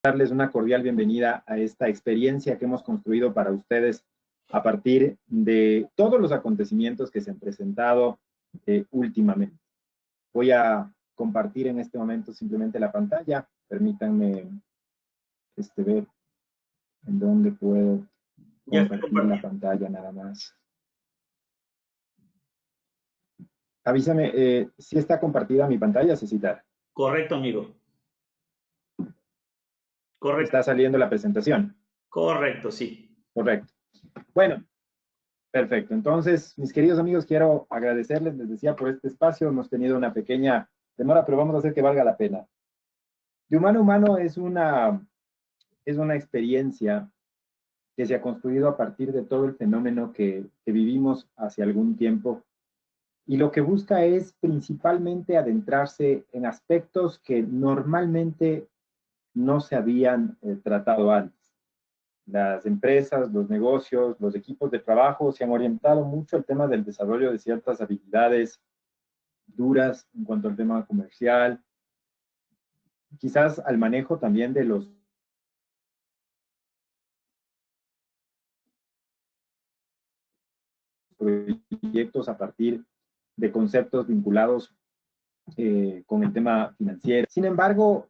darles una cordial bienvenida a esta experiencia que hemos construido para ustedes a partir de todos los acontecimientos que se han presentado últimamente. Voy a compartir en este momento simplemente la pantalla. Permítanme ver en dónde puedo compartir la pantalla nada más. Avísame si está compartida mi pantalla, Cecitar. Correcto, amigo. Correcto. ¿Está saliendo la presentación? Correcto, sí. Correcto. Bueno, perfecto. Entonces, mis queridos amigos, quiero agradecerles, les decía, por este espacio. Hemos tenido una pequeña demora, pero vamos a hacer que valga la pena. De humano a humano es una experiencia que se ha construido a partir de todo el fenómeno que vivimos hace algún tiempo. Y lo que busca es principalmente adentrarse en aspectos que normalmente no se habían tratado antes. Las empresas, los negocios, los equipos de trabajo se han orientado mucho al tema del desarrollo de ciertas habilidades duras en cuanto al tema comercial, quizás al manejo también de los proyectos a partir de conceptos vinculados con el tema financiero. Sin embargo,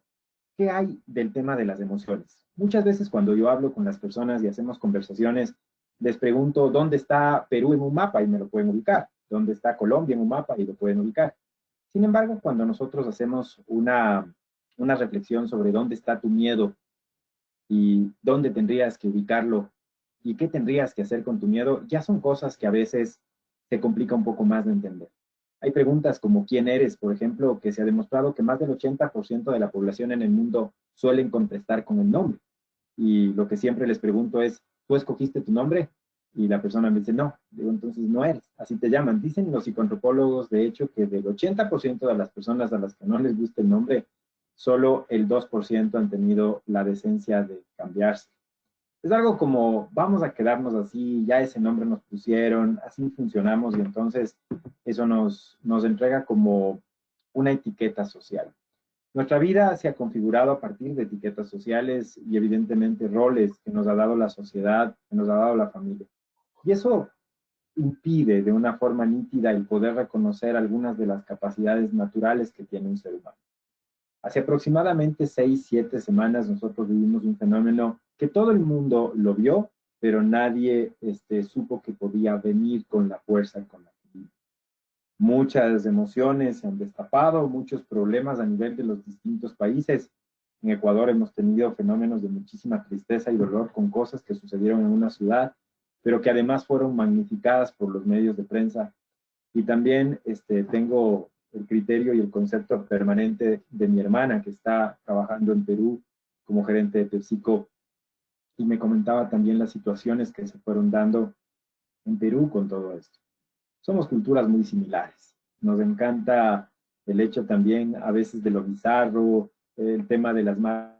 ¿qué hay del tema de las emociones? Muchas veces cuando yo hablo con las personas y hacemos conversaciones, les pregunto dónde está Perú en un mapa y me lo pueden ubicar, dónde está Colombia en un mapa y lo pueden ubicar. Sin embargo, cuando nosotros hacemos una reflexión sobre dónde está tu miedo y dónde tendrías que ubicarlo y qué tendrías que hacer con tu miedo, ya son cosas que a veces se complica un poco más de entender. Hay preguntas como ¿quién eres?, por ejemplo, que se ha demostrado que más del 80% de la población en el mundo suelen contestar con el nombre. Y lo que siempre les pregunto es, ¿tú escogiste tu nombre? Y la persona me dice, no. Digo, entonces no eres, así te llaman. Dicen los psicoantropólogos, de hecho, que del 80% de las personas a las que no les gusta el nombre, solo el 2% han tenido la decencia de cambiarse. Es algo como, vamos a quedarnos así, ya ese nombre nos pusieron, así funcionamos y entonces eso nos entrega como una etiqueta social. Nuestra vida se ha configurado a partir de etiquetas sociales y evidentemente roles que nos ha dado la sociedad, que nos ha dado la familia. Y eso impide de una forma nítida el poder reconocer algunas de las capacidades naturales que tiene un ser humano. Hace aproximadamente 6, 7 semanas nosotros vivimos un fenómeno que todo el mundo lo vio, pero nadie supo que podía venir con la fuerza con la que vino. Muchas emociones se han destapado, muchos problemas a nivel de los distintos países. En Ecuador hemos tenido fenómenos de muchísima tristeza y dolor con cosas que sucedieron en una ciudad, pero que además fueron magnificadas por los medios de prensa. Y también tengo el criterio y el concepto permanente de mi hermana que está trabajando en Perú como gerente de PepsiCo y me comentaba también las situaciones que se fueron dando en Perú con todo esto. Somos culturas muy similares. Nos encanta el hecho también a veces de lo bizarro, el tema de las malas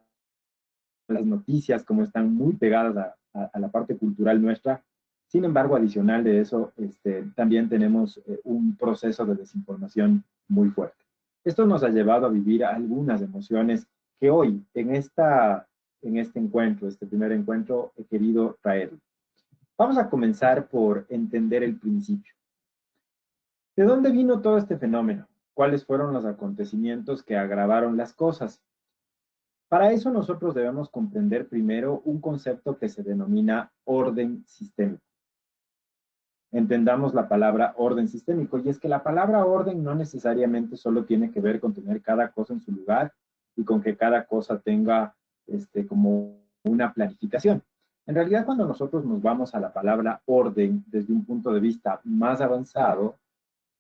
noticias, como están muy pegadas a la parte cultural nuestra. Sin embargo, adicional de eso, también tenemos un proceso de desinformación muy fuerte. Esto nos ha llevado a vivir algunas emociones que hoy, en este encuentro, este primer encuentro, he querido traer. Vamos a comenzar por entender el principio. ¿De dónde vino todo este fenómeno? ¿Cuáles fueron los acontecimientos que agravaron las cosas? Para eso nosotros debemos comprender primero un concepto que se denomina orden sistémico. Entendamos la palabra orden sistémico, y es que la palabra orden no necesariamente solo tiene que ver con tener cada cosa en su lugar y con que cada cosa tenga como una planificación. En realidad, cuando nosotros nos vamos a la palabra orden desde un punto de vista más avanzado,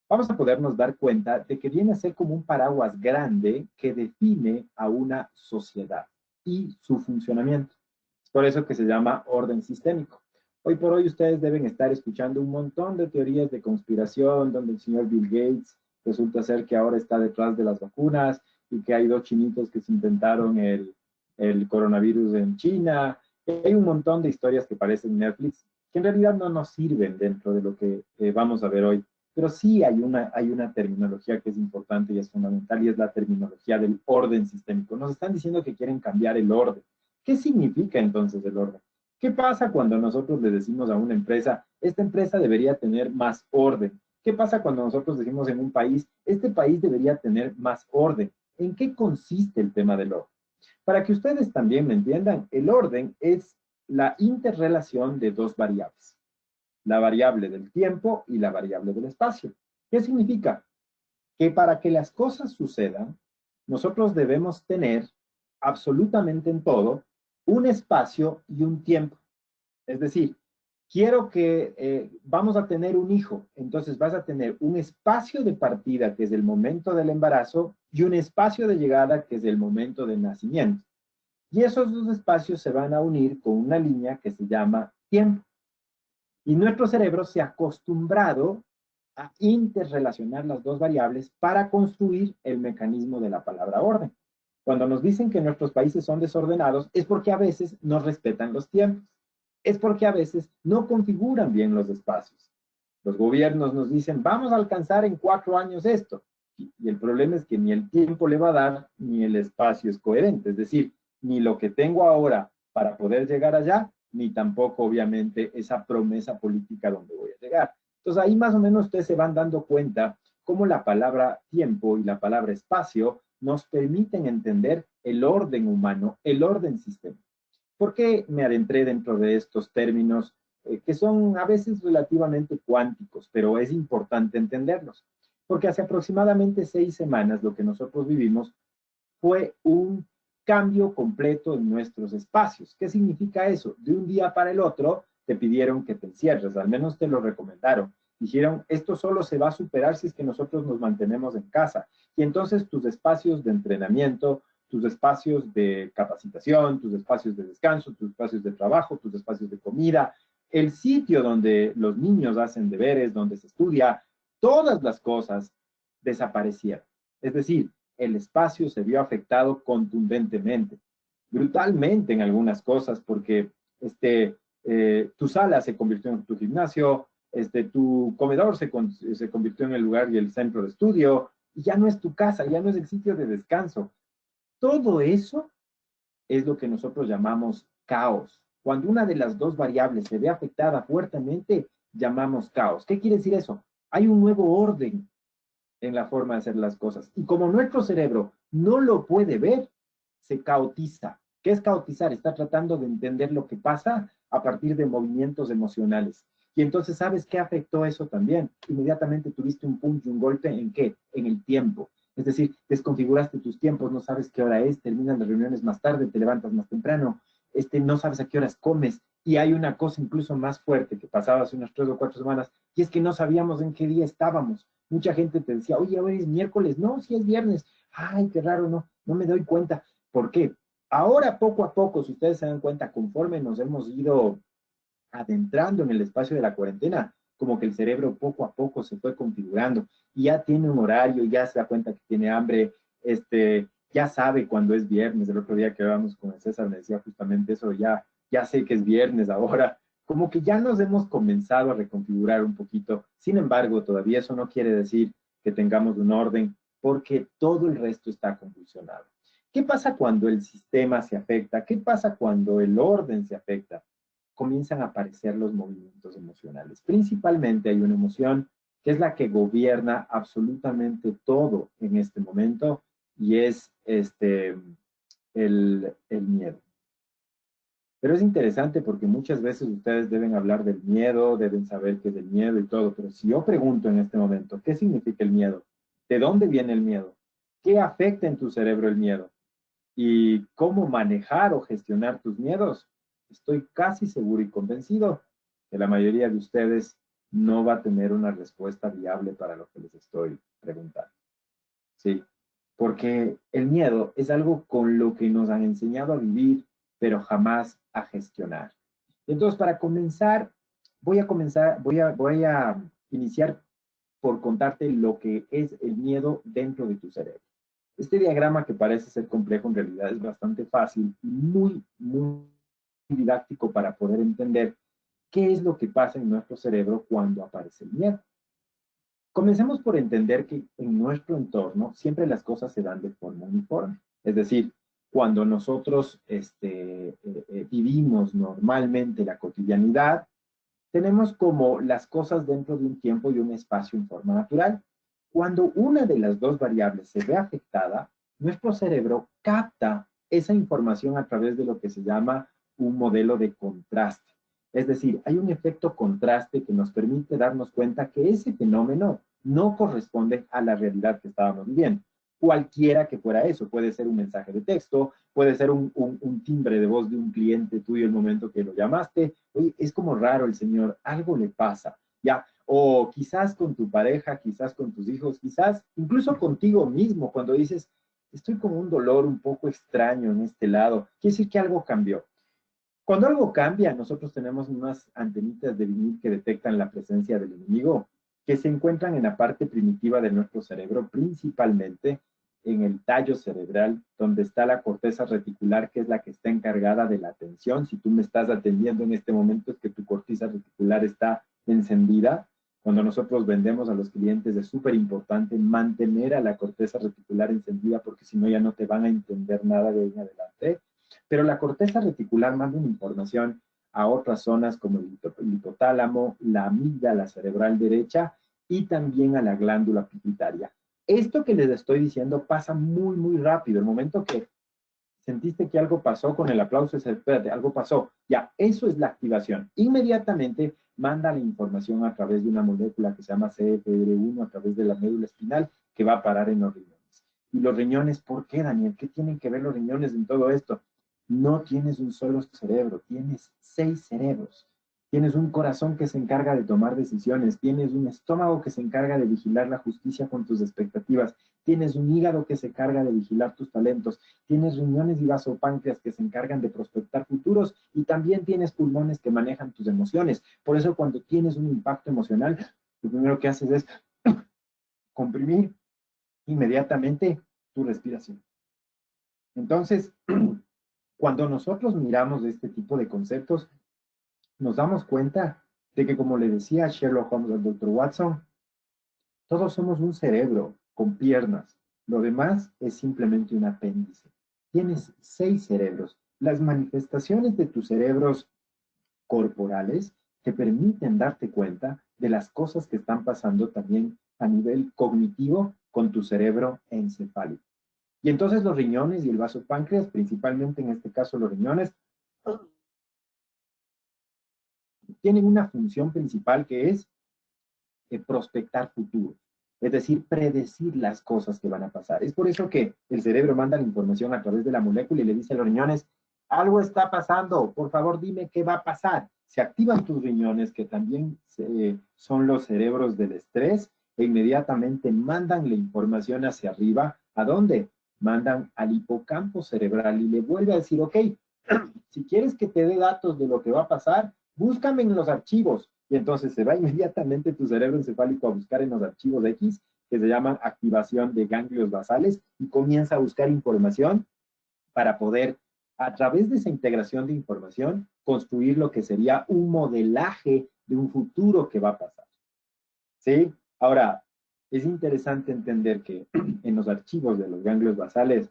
vamos a podernos dar cuenta de que viene a ser como un paraguas grande que define a una sociedad y su funcionamiento. Es por eso que se llama orden sistémico. Hoy por hoy ustedes deben estar escuchando un montón de teorías de conspiración, donde el señor Bill Gates resulta ser que ahora está detrás de las vacunas y que hay 2 chinitos que se inventaron el coronavirus en China. Hay un montón de historias que parecen Netflix, que en realidad no nos sirven dentro de lo que vamos a ver hoy. Pero sí hay una terminología que es importante y es fundamental, y es la terminología del orden sistémico. Nos están diciendo que quieren cambiar el orden. ¿Qué significa entonces el orden? ¿Qué pasa cuando nosotros le decimos a una empresa, esta empresa debería tener más orden? ¿Qué pasa cuando nosotros decimos en un país, este país debería tener más orden? ¿En qué consiste el tema del orden? Para que ustedes también me entiendan, el orden es la interrelación de dos variables, la variable del tiempo y la variable del espacio. ¿Qué significa? Que para que las cosas sucedan, nosotros debemos tener absolutamente en todo un espacio y un tiempo. Es decir, quiero que vamos a tener un hijo, entonces vas a tener un espacio de partida, que es el momento del embarazo, y un espacio de llegada, que es el momento del nacimiento. Y esos dos espacios se van a unir con una línea que se llama tiempo. Y nuestro cerebro se ha acostumbrado a interrelacionar las dos variables para construir el mecanismo de la palabra orden. Cuando nos dicen que nuestros países son desordenados, es porque a veces no respetan los tiempos, es porque a veces no configuran bien los espacios. Los gobiernos nos dicen, vamos a alcanzar en 4 años esto, y el problema es que ni el tiempo le va a dar, ni el espacio es coherente, es decir, ni lo que tengo ahora para poder llegar allá, ni tampoco, obviamente, esa promesa política donde voy a llegar. Entonces, ahí más o menos ustedes se van dando cuenta cómo la palabra tiempo y la palabra espacio nos permiten entender el orden humano, el orden sistémico. ¿Por qué me adentré dentro de estos términos que son a veces relativamente cuánticos, pero es importante entenderlos? Porque hace aproximadamente 6 semanas lo que nosotros vivimos fue un cambio completo en nuestros espacios. ¿Qué significa eso? De un día para el otro te pidieron que te encierres, al menos te lo recomendaron. Dijeron, esto solo se va a superar si es que nosotros nos mantenemos en casa. Y entonces tus espacios de entrenamiento, tus espacios de capacitación, tus espacios de descanso, tus espacios de trabajo, tus espacios de comida, el sitio donde los niños hacen deberes, donde se estudia, todas las cosas desaparecieron. Es decir, el espacio se vio afectado contundentemente, brutalmente en algunas cosas, porque tu sala se convirtió en tu gimnasio, tu comedor se convirtió en el lugar y el centro de estudio, y ya no es tu casa, ya no es el sitio de descanso. Todo eso es lo que nosotros llamamos caos. Cuando una de las dos variables se ve afectada fuertemente, llamamos caos. ¿Qué quiere decir eso? Hay un nuevo orden en la forma de hacer las cosas. Y como nuestro cerebro no lo puede ver, se caotiza. ¿Qué es caotizar? Está tratando de entender lo que pasa a partir de movimientos emocionales. Y entonces, ¿sabes qué afectó eso también? Inmediatamente tuviste un punch, un golpe, ¿en qué? En el tiempo. Es decir, desconfiguraste tus tiempos, no sabes qué hora es, terminan las reuniones más tarde, te levantas más temprano, no sabes a qué horas comes. Y hay una cosa incluso más fuerte que pasaba hace unas 3 o 4 semanas, y es que no sabíamos en qué día estábamos. Mucha gente te decía, oye, hoy es miércoles, no, si es viernes. Ay, qué raro, no me doy cuenta. ¿Por qué? Ahora, poco a poco, si ustedes se dan cuenta, conforme nos hemos ido adentrando en el espacio de la cuarentena, como que el cerebro poco a poco se fue configurando y ya tiene un horario, ya se da cuenta que tiene hambre, ya sabe cuando es viernes. El otro día que hablábamos con el César me decía justamente eso, ya sé que es viernes ahora, como que ya nos hemos comenzado a reconfigurar un poquito. Sin embargo, todavía eso no quiere decir que tengamos un orden, porque todo el resto está convulsionado. ¿Qué pasa cuando el sistema se afecta? ¿Qué pasa cuando el orden se afecta? Comienzan a aparecer los movimientos emocionales. Principalmente hay una emoción que es la que gobierna absolutamente todo en este momento y es el miedo. Pero es interesante porque muchas veces ustedes deben hablar del miedo, deben saber qué es el miedo y todo, pero si yo pregunto en este momento, ¿qué significa el miedo? ¿De dónde viene el miedo? ¿Qué afecta en tu cerebro el miedo? ¿Y cómo manejar o gestionar tus miedos? Estoy casi seguro y convencido que la mayoría de ustedes no va a tener una respuesta viable para lo que les estoy preguntando. Sí, porque el miedo es algo con lo que nos han enseñado a vivir, pero jamás a gestionar. Entonces, para comenzar, voy a iniciar por contarte lo que es el miedo dentro de tu cerebro. Este diagrama, que parece ser complejo, en realidad es bastante fácil y muy didáctico para poder entender qué es lo que pasa en nuestro cerebro cuando aparece el miedo. Comencemos por entender que en nuestro entorno siempre las cosas se dan de forma uniforme. Es decir, cuando nosotros vivimos normalmente la cotidianidad, tenemos como las cosas dentro de un tiempo y un espacio en forma natural. Cuando una de las dos variables se ve afectada, nuestro cerebro capta esa información a través de lo que se llama un modelo de contraste. Es decir, hay un efecto contraste que nos permite darnos cuenta que ese fenómeno no corresponde a la realidad que estábamos viviendo. Cualquiera que fuera eso, puede ser un mensaje de texto, puede ser un timbre de voz de un cliente tuyo el momento que lo llamaste. Oye, es como raro el señor, algo le pasa, ¿ya? O quizás con tu pareja, quizás con tus hijos, quizás incluso contigo mismo, cuando dices, estoy con un dolor un poco extraño en este lado, quiere decir que algo cambió. Cuando algo cambia, nosotros tenemos unas antenitas de vinil que detectan la presencia del enemigo, que se encuentran en la parte primitiva de nuestro cerebro, principalmente en el tallo cerebral, donde está la corteza reticular, que es la que está encargada de la atención. Si tú me estás atendiendo en este momento, es que tu corteza reticular está encendida. Cuando nosotros vendemos a los clientes es súper importante mantener a la corteza reticular encendida, porque si no ya no te van a entender nada de ahí en adelante. Pero la corteza reticular manda una información a otras zonas como el hipotálamo, la amígdala cerebral derecha y también a la glándula pituitaria. Esto que les estoy diciendo pasa muy, muy rápido. El momento que sentiste que algo pasó con el aplauso, es espérate, algo pasó. Ya, eso es la activación. Inmediatamente manda la información a través de una molécula que se llama CFR1 a través de la médula espinal que va a parar en los riñones. Y los riñones, ¿por qué, Daniel? ¿Qué tienen que ver los riñones en todo esto? No tienes un solo cerebro, tienes 6 cerebros. Tienes un corazón que se encarga de tomar decisiones, tienes un estómago que se encarga de vigilar la justicia con tus expectativas, tienes un hígado que se encarga de vigilar tus talentos, tienes riñones y vasopáncreas que se encargan de prospectar futuros y también tienes pulmones que manejan tus emociones. Por eso cuando tienes un impacto emocional, lo primero que haces es comprimir inmediatamente tu respiración. Entonces, cuando nosotros miramos este tipo de conceptos, nos damos cuenta de que, como le decía Sherlock Holmes al Dr. Watson, todos somos un cerebro con piernas. Lo demás es simplemente un apéndice. Tienes 6 cerebros. Las manifestaciones de tus cerebros corporales te permiten darte cuenta de las cosas que están pasando también a nivel cognitivo con tu cerebro encefálico. Y entonces los riñones y el vasopáncreas, principalmente en este caso los riñones, tienen una función principal que es prospectar futuro, es decir, predecir las cosas que van a pasar. Es por eso que el cerebro manda la información a través de la molécula y le dice a los riñones, algo está pasando, por favor dime qué va a pasar. Se activan tus riñones, que también son los cerebros del estrés, e inmediatamente mandan la información hacia arriba. ¿A dónde? Mandan al hipocampo cerebral y le vuelve a decir, ok, si quieres que te dé datos de lo que va a pasar, búscame en los archivos. Y entonces se va inmediatamente tu cerebro encefálico a buscar en los archivos X, que se llaman activación de ganglios basales, y comienza a buscar información para poder, a través de esa integración de información, construir lo que sería un modelaje de un futuro que va a pasar. ¿Sí? Ahora, es interesante entender que en los archivos de los ganglios basales,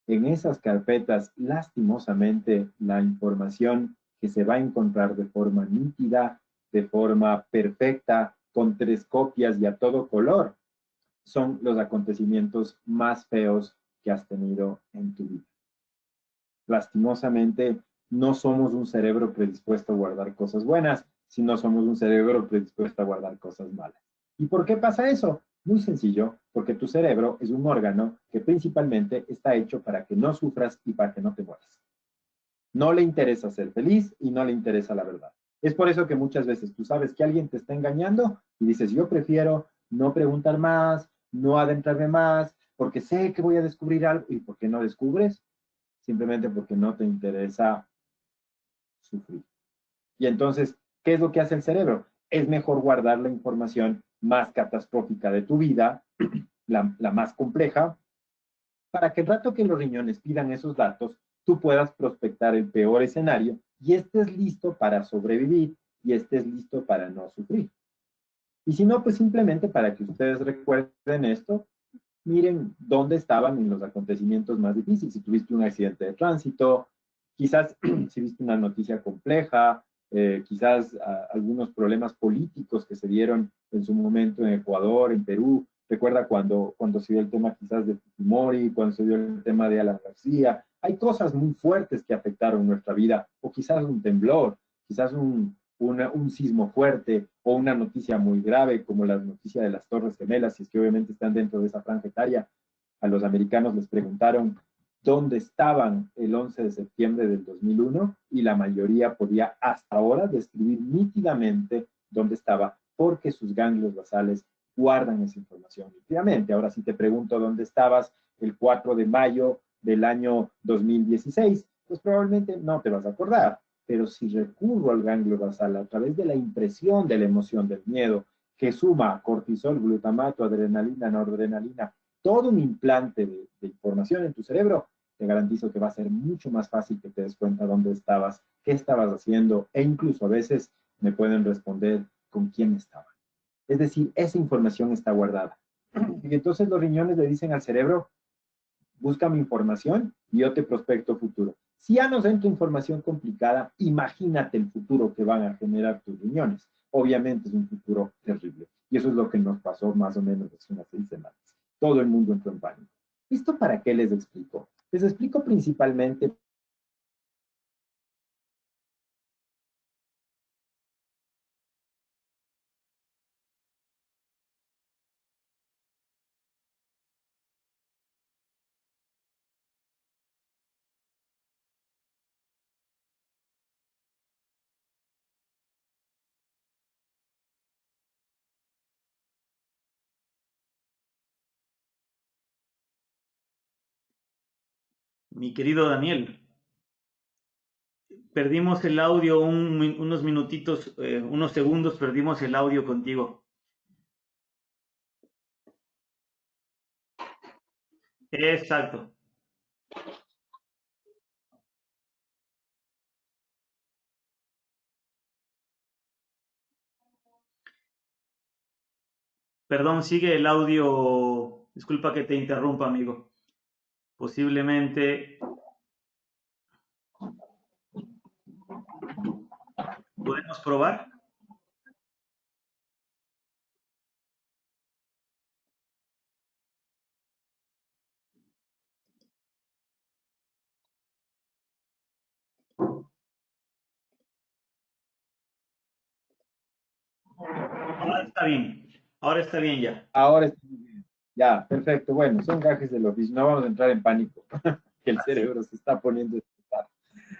en esas carpetas, lastimosamente, la información que se va a encontrar de forma nítida, de forma perfecta, con 3 copias y a todo color, son los acontecimientos más feos que has tenido en tu vida. Lastimosamente, no somos un cerebro predispuesto a guardar cosas buenas, sino somos un cerebro predispuesto a guardar cosas malas. ¿Y por qué pasa eso? Muy sencillo, porque tu cerebro es un órgano que principalmente está hecho para que no sufras y para que no te mueras. No le interesa ser feliz y no le interesa la verdad. Es por eso que muchas veces tú sabes que alguien te está engañando y dices, yo prefiero no preguntar más, no adentrarme más, porque sé que voy a descubrir algo. ¿Y por qué no descubres? Simplemente porque no te interesa sufrir. Y entonces, ¿qué es lo que hace el cerebro? Es mejor guardar la información más catastrófica de tu vida, la más compleja, para que el rato que los riñones pidan esos datos, tú puedas prospectar el peor escenario y estés listo para sobrevivir y estés listo para no sufrir. Y si no, pues simplemente para que ustedes recuerden esto, miren dónde estaban en los acontecimientos más difíciles. Si tuviste un accidente de tránsito, quizás si viste una noticia compleja, quizás algunos problemas políticos que se dieron en su momento en Ecuador, en Perú. Recuerda cuando se dio el tema quizás de Fujimori, cuando se dio el tema de Alan García. Hay cosas muy fuertes que afectaron nuestra vida, o quizás un temblor, quizás un sismo fuerte o una noticia muy grave como la noticia de las Torres Gemelas, si es que obviamente están dentro de esa franja etaria. A los americanos les preguntaron dónde estaban el 11 de septiembre del 2001 y la mayoría podía hasta ahora describir nítidamente dónde estaba porque sus ganglios basales guardan esa información nítidamente. Ahora, si te pregunto dónde estabas el 4 de mayo del año 2016, pues probablemente no te vas a acordar. Pero si recurro al ganglio basal a través de la impresión de la emoción del miedo, que suma cortisol, glutamato, adrenalina, noradrenalina, todo un implante de información en tu cerebro, te garantizo que va a ser mucho más fácil que te des cuenta dónde estabas, qué estabas haciendo, e incluso a veces me pueden responder con quién estaban. Es decir, esa información está guardada. Y entonces los riñones le dicen al cerebro, busca mi información y yo te prospecto futuro. Si ya nos entra información complicada, imagínate el futuro que van a generar tus riñones. Obviamente es un futuro terrible. Y eso es lo que nos pasó más o menos hace unas 6 semanas. Todo el mundo entró en pánico. ¿Esto para qué les explico? Les explico principalmente. Mi querido Daniel, perdimos el audio unos minutitos, unos segundos, perdimos el audio contigo. Exacto. Perdón, sigue el audio. Disculpa que te interrumpa, amigo. Posiblemente podemos probar. Ahora está bien. Ahora está bien ya. Ahora está bien. Ya, perfecto. Bueno, son gajes del oficio. No vamos a entrar en pánico, que el Así. cerebro se está poniendo estresado.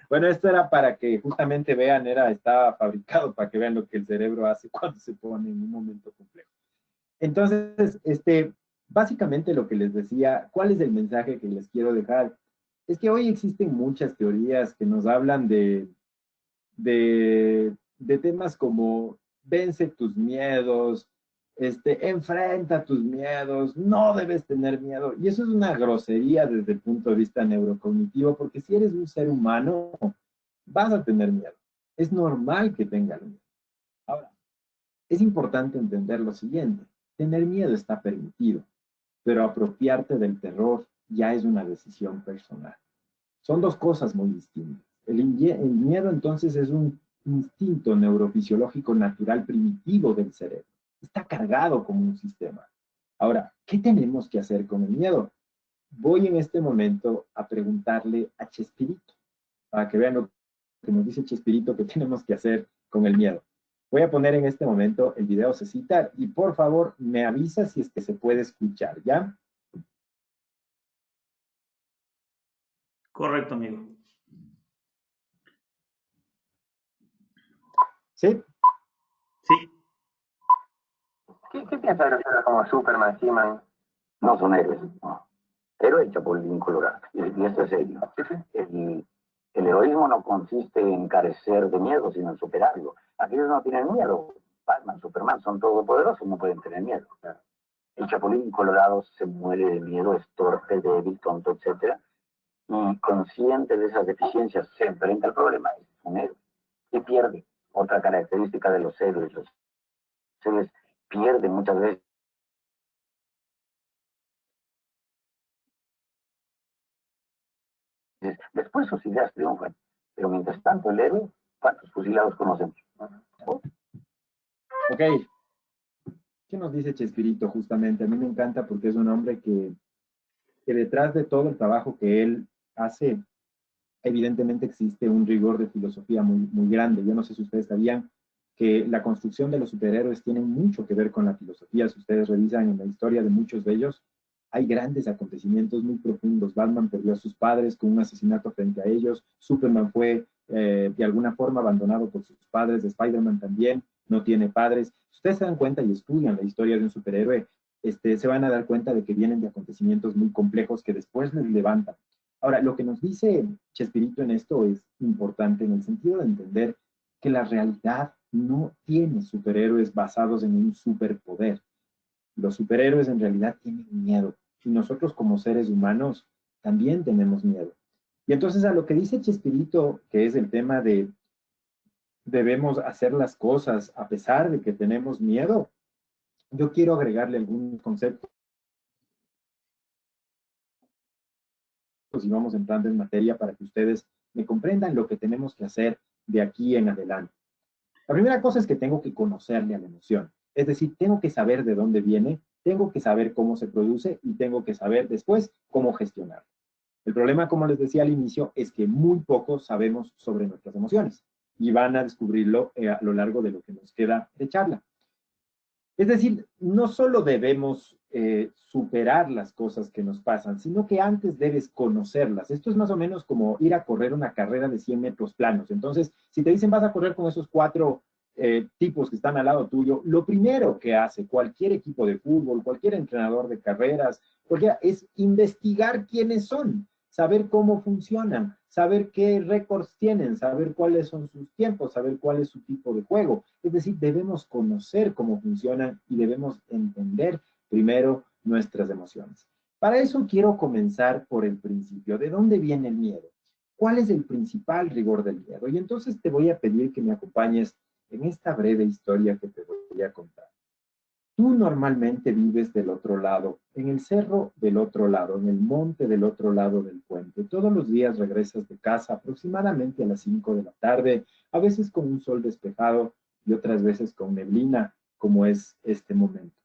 Bueno, esto era para que justamente vean, estaba fabricado para que vean lo que el cerebro hace cuando se pone en un momento complejo. Entonces, básicamente lo que les decía, ¿cuál es el mensaje que les quiero dejar? Es que hoy existen muchas teorías que nos hablan de temas como vence tus miedos, enfrenta tus miedos, no debes tener miedo. Y eso es una grosería desde el punto de vista neurocognitivo, porque si eres un ser humano, vas a tener miedo. Es normal que tengas miedo. Ahora, es importante entender lo siguiente. Tener miedo está permitido, pero apropiarte del terror ya es una decisión personal. Son dos cosas muy distintas. El miedo entonces es un instinto neurofisiológico natural primitivo del cerebro. Está cargado como un sistema. Ahora, ¿qué tenemos que hacer con el miedo? Voy en este momento a preguntarle a Chespirito, para que vean lo que nos dice Chespirito que tenemos que hacer con el miedo. Voy a poner en este momento el video Cecita y por favor me avisa si es que se puede escuchar, ¿ya? Correcto, amigo. ¿Sí? Sí. ¿Qué piensa de los héroes como Superman, He-Man? No son héroes, no. Héroe el Chapulín Colorado. Y esto es serio. El heroísmo no consiste en carecer de miedo, sino en superarlo. Aquellos no tienen miedo. Batman, Superman son todopoderosos, no pueden tener miedo. Claro. El Chapulín Colorado se muere de miedo, es torpe, débil, tonto, etc. Y consciente de esas deficiencias, se enfrenta al problema, es un héroe. Y pierde. Otra característica de los héroes. Los héroes pierden muchas veces Después sus ideas triunfan. Pero mientras tanto, el héroe, ¿cuántos fusilados conocemos? Ok. ¿Qué nos dice Chespirito justamente? A mí me encanta porque es un hombre que detrás de todo el trabajo que él hace, evidentemente existe un rigor de filosofía muy grande. Yo no sé si ustedes sabían que la construcción de los superhéroes tiene mucho que ver con la filosofía. Si ustedes revisan en la historia de muchos de ellos, hay grandes acontecimientos muy profundos. Batman perdió a sus padres con un asesinato frente a ellos. Superman fue de alguna forma abandonado por sus padres. Spider-Man también no tiene padres. Si ustedes se dan cuenta y estudian la historia de un superhéroe, se van a dar cuenta de que vienen de acontecimientos muy complejos que después les levantan. Ahora, lo que nos dice Chespirito en esto es importante en el sentido de entender que la realidad no tiene superhéroes basados en un superpoder. Los superhéroes en realidad tienen miedo y nosotros como seres humanos también tenemos miedo. Y entonces a lo que dice Chespirito, que es el tema de debemos hacer las cosas a pesar de que tenemos miedo, yo quiero agregarle algún concepto y vamos entrando en materia para que ustedes me comprendan lo que tenemos que hacer de aquí en adelante. La primera cosa es que tengo que conocerle a la emoción. Es decir, tengo que saber de dónde viene, tengo que saber cómo se produce y tengo que saber después cómo gestionarlo. El problema, como les decía al inicio, es que muy poco sabemos sobre nuestras emociones y van a descubrirlo a lo largo de lo que nos queda de charla. Es decir, no solo debemos superar las cosas que nos pasan, sino que antes debes conocerlas. Esto es más o menos como ir a correr una carrera de 100 metros planos. Entonces, si te dicen vas a correr con esos 4 tipos que están al lado tuyo, lo primero que hace cualquier equipo de fútbol, cualquier entrenador de carreras, es investigar quiénes son, saber cómo funcionan, saber qué récords tienen, saber cuáles son sus tiempos, saber cuál es su tipo de juego. Es decir, debemos conocer cómo funcionan y debemos entender primero nuestras emociones. Para eso quiero comenzar por el principio. ¿De dónde viene el miedo? ¿Cuál es el principal rigor del miedo? Y entonces te voy a pedir que me acompañes en esta breve historia que te voy a contar. Tú normalmente vives del otro lado, en el cerro del otro lado, en el monte del otro lado del puente. Todos los días regresas de casa aproximadamente a las 5 de la tarde, a veces con un sol despejado y otras veces con neblina, como es este momento.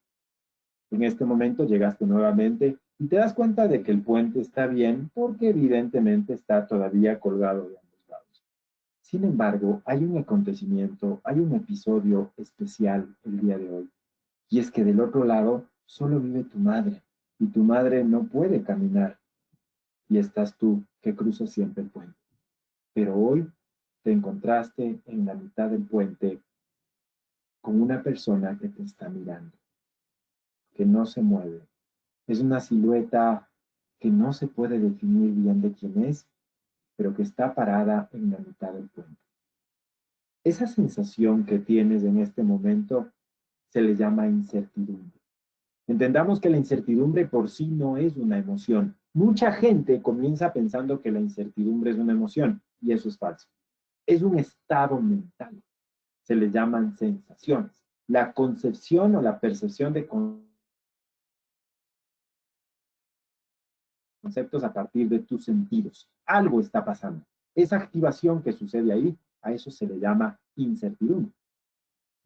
En este momento llegaste nuevamente y te das cuenta de que el puente está bien porque evidentemente está todavía colgado de ambos lados. Sin embargo, hay un acontecimiento, hay un episodio especial el día de hoy. Y es que del otro lado solo vive tu madre y tu madre no puede caminar. Y estás tú que cruzas siempre el puente. Pero hoy te encontraste en la mitad del puente con una persona que te está mirando, que no se mueve. Es una silueta que no se puede definir bien de quién es, pero que está parada en la mitad del puente. Esa sensación que tienes en este momento se le llama incertidumbre. Entendamos que la incertidumbre por sí no es una emoción. Mucha gente comienza pensando que la incertidumbre es una emoción y eso es falso. Es un estado mental. Se le llaman sensaciones. La concepción o la percepción de conceptos a partir de tus sentidos. Algo está pasando. Esa activación que sucede ahí, a eso se le llama incertidumbre.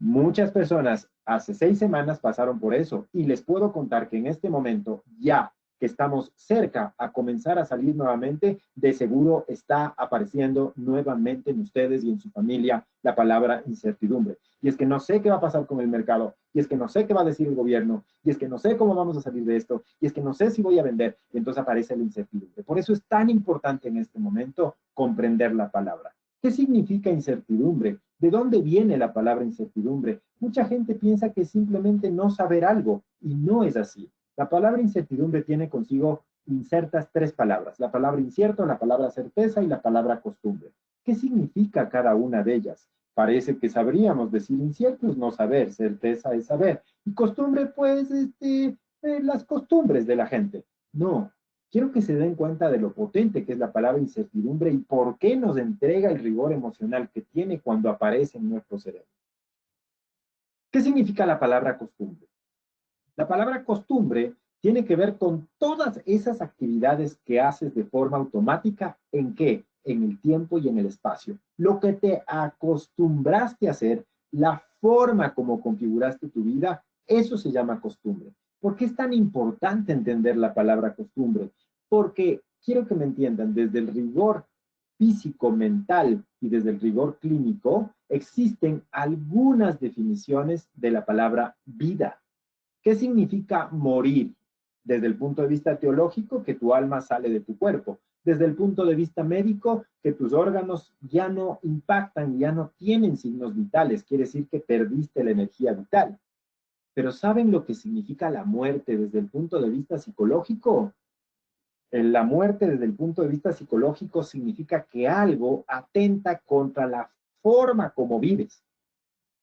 Muchas personas hace 6 semanas pasaron por eso y les puedo contar que en este momento, ya que estamos cerca a comenzar a salir nuevamente, de seguro está apareciendo nuevamente en ustedes y en su familia la palabra incertidumbre. Y es que no sé qué va a pasar con el mercado, y es que no sé qué va a decir el gobierno, y es que no sé cómo vamos a salir de esto, y es que no sé si voy a vender, y entonces aparece la incertidumbre. Por eso es tan importante en este momento comprender la palabra. ¿Qué significa incertidumbre? ¿De dónde viene la palabra incertidumbre? Mucha gente piensa que es simplemente no saber algo y no es así. La palabra incertidumbre tiene consigo insertas 3 palabras, la palabra incierto, la palabra certeza y la palabra costumbre. ¿Qué significa cada una de ellas? Parece que sabríamos decir incierto es no saber, certeza es saber y costumbre pues las costumbres de la gente. No, quiero que se den cuenta de lo potente que es la palabra incertidumbre y por qué nos entrega el rigor emocional que tiene cuando aparece en nuestro cerebro. ¿Qué significa la palabra costumbre? La palabra costumbre tiene que ver con todas esas actividades que haces de forma automática. ¿En qué? En el tiempo y en el espacio. Lo que te acostumbraste a hacer, la forma como configuraste tu vida, eso se llama costumbre. ¿Por qué es tan importante entender la palabra costumbre? Porque quiero que me entiendan, desde el rigor físico, mental y desde el rigor clínico, existen algunas definiciones de la palabra vida. ¿Qué significa morir? Desde el punto de vista teológico, que tu alma sale de tu cuerpo. Desde el punto de vista médico, que tus órganos ya no impactan, ya no tienen signos vitales. Quiere decir que perdiste la energía vital. Pero ¿saben lo que significa la muerte desde el punto de vista psicológico? La muerte desde el punto de vista psicológico significa que algo atenta contra la forma como vives.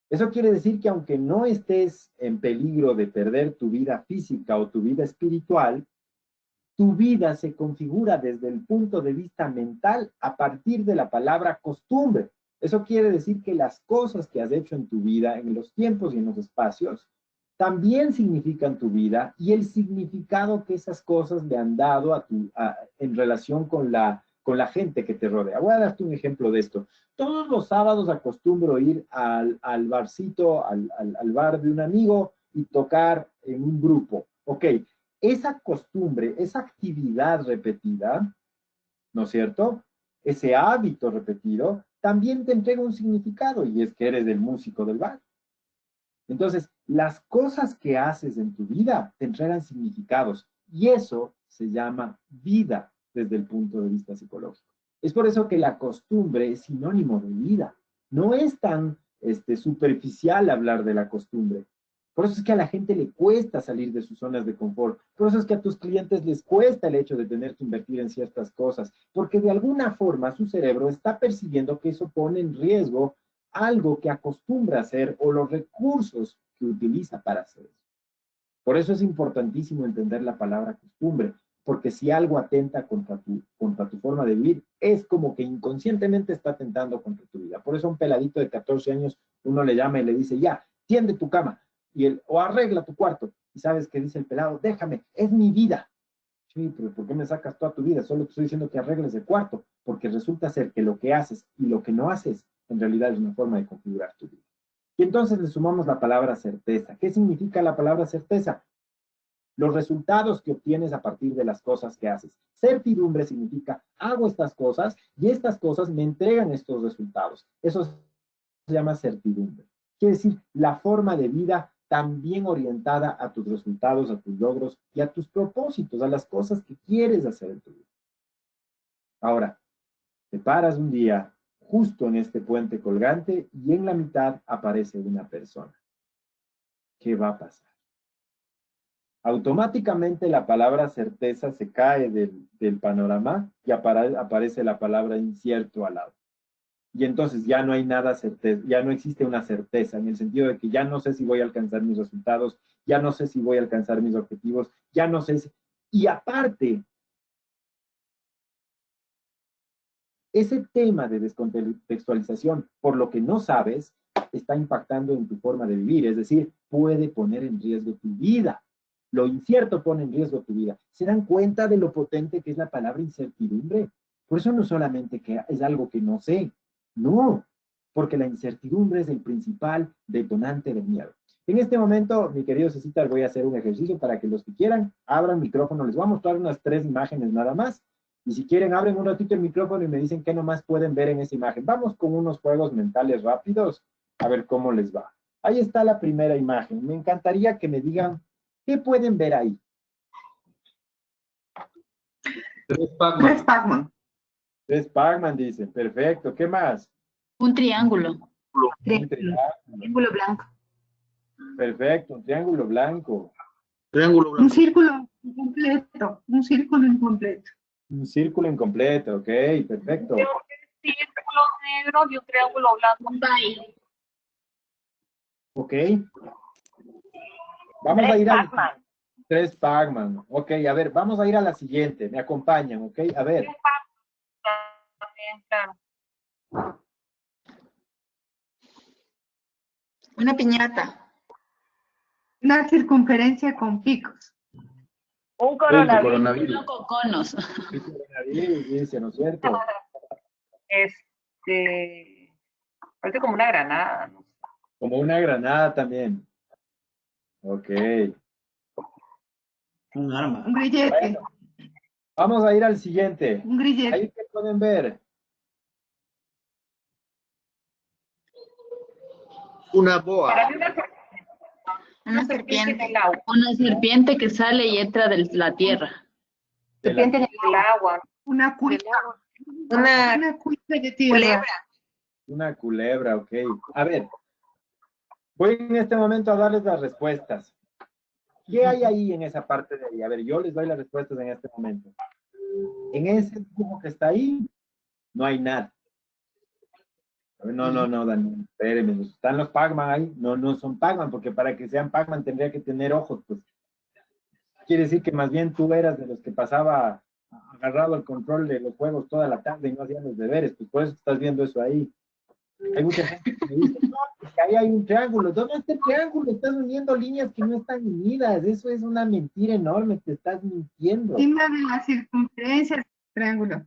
Eso quiere decir que aunque no estés en peligro de perder tu vida física o tu vida espiritual, tu vida se configura desde el punto de vista mental a partir de la palabra costumbre. Eso quiere decir que las cosas que has hecho en tu vida, en los tiempos y en los espacios, también significan tu vida y el significado que esas cosas le han dado en relación con la gente que te rodea. Voy a darte un ejemplo de esto. Todos los sábados acostumbro ir al barcito, al bar de un amigo y tocar en un grupo. Ok, esa costumbre, esa actividad repetida, ¿no es cierto? Ese hábito repetido también te entrega un significado y es que eres el músico del bar. Entonces, las cosas que haces en tu vida te entregan significados y eso se llama vida desde el punto de vista psicológico. Es por eso que la costumbre es sinónimo de vida. No es tan superficial hablar de la costumbre. Por eso es que a la gente le cuesta salir de sus zonas de confort. Por eso es que a tus clientes les cuesta el hecho de tener que invertir en ciertas cosas. Porque de alguna forma su cerebro está percibiendo que eso pone en riesgo algo que acostumbra a hacer o los recursos que utiliza para hacer eso. Por eso es importantísimo entender la palabra costumbre, porque si algo atenta contra tu forma de vivir, es como que inconscientemente está atentando contra tu vida. Por eso a un peladito de 14 años uno le llama y le dice, ya, tiende tu cama, o arregla tu cuarto. Y sabes que dice el pelado, déjame, es mi vida. Sí, pero ¿por qué me sacas toda tu vida? Solo te estoy diciendo que arregles el cuarto, porque resulta ser que lo que haces y lo que no haces, en realidad es una forma de configurar tu vida. Y entonces le sumamos la palabra certeza. ¿Qué significa la palabra certeza? Los resultados que obtienes a partir de las cosas que haces. Certidumbre significa, hago estas cosas y estas cosas me entregan estos resultados. Eso se llama certidumbre. Quiere decir, la forma de vida también orientada a tus resultados, a tus logros y a tus propósitos, a las cosas que quieres hacer en tu vida. Ahora, te paras un día justo en este puente colgante y en la mitad aparece una persona. ¿Qué va a pasar? Automáticamente la palabra certeza se cae del panorama y aparece la palabra incierto al lado. Y entonces ya no hay nada certeza, ya no existe una certeza, en el sentido de que ya no sé si voy a alcanzar mis resultados, ya no sé si voy a alcanzar mis objetivos, ya no sé si... Y aparte, ese tema de descontextualización, por lo que no sabes, está impactando en tu forma de vivir, es decir, puede poner en riesgo tu vida. Lo incierto pone en riesgo tu vida. ¿Se dan cuenta de lo potente que es la palabra incertidumbre? Por eso no solamente que es algo que no sé, no, porque la incertidumbre es el principal detonante del miedo. En este momento, mi querido Cecitar, voy a hacer un ejercicio para que los que quieran abran micrófono. Les voy a mostrar unas 3 imágenes nada más. Y si quieren, abren un ratito el micrófono y me dicen qué nomás pueden ver en esa imagen. Vamos con unos juegos mentales rápidos a ver cómo les va. Ahí está la primera imagen. Me encantaría que me digan qué pueden ver ahí. 3 Pac-Man. 3 Pac-Man. 3 Pac-Man, dicen. Perfecto. ¿Qué más? Un triángulo. Un triángulo. Triángulo blanco. Perfecto. Un triángulo blanco. Triángulo Un blanco. círculo incompleto. Un círculo incompleto. Un círculo incompleto. Ok, perfecto. Un círculo negro y un triángulo blanco. Un baile. Ok. Vamos a ir a... Pac-Man. 3 Pac-Man. Ok, a ver, vamos a ir a la siguiente. Me acompañan, ok. A ver. Claro. Una piñata. Una circunferencia con picos. Un Coronavirus. coronavirus. Uno con conos. El coronavirus, dice, ¿no es cierto? Parece como una granada, ¿no? Como una granada también. Ok. Un arma. Un grillete. Bueno, vamos a ir al siguiente. Un grillete. Ahí que pueden ver. Una boa. Para mí Una en serpiente. el agua. Una serpiente que sale y entra de la tierra. De la- Serpiente en el agua. Una cuita. Una Una cuita de tierra. culebra. Una culebra, ok. A ver, voy en este momento a darles las respuestas. ¿Qué hay ahí en esa parte de ahí? A ver, yo les doy las respuestas en este momento. En ese dibujo que está ahí, no hay nada. A ver, no, Daniel, espérenme. ¿Están los Pac-Man ahí? No, no son Pac-Man, porque para que sean Pac-Man tendría que tener ojos, pues. Quiere decir que más bien tú eras de los que pasaba agarrado el control de los juegos toda la tarde y no hacían los deberes, pues por eso estás viendo eso ahí. Hay mucha gente que me dice, no, porque ahí hay un triángulo. ¿Dónde está el triángulo? Estás uniendo líneas que no están unidas. Eso es una mentira enorme, te estás mintiendo. Encima de la circunferencia del triángulo.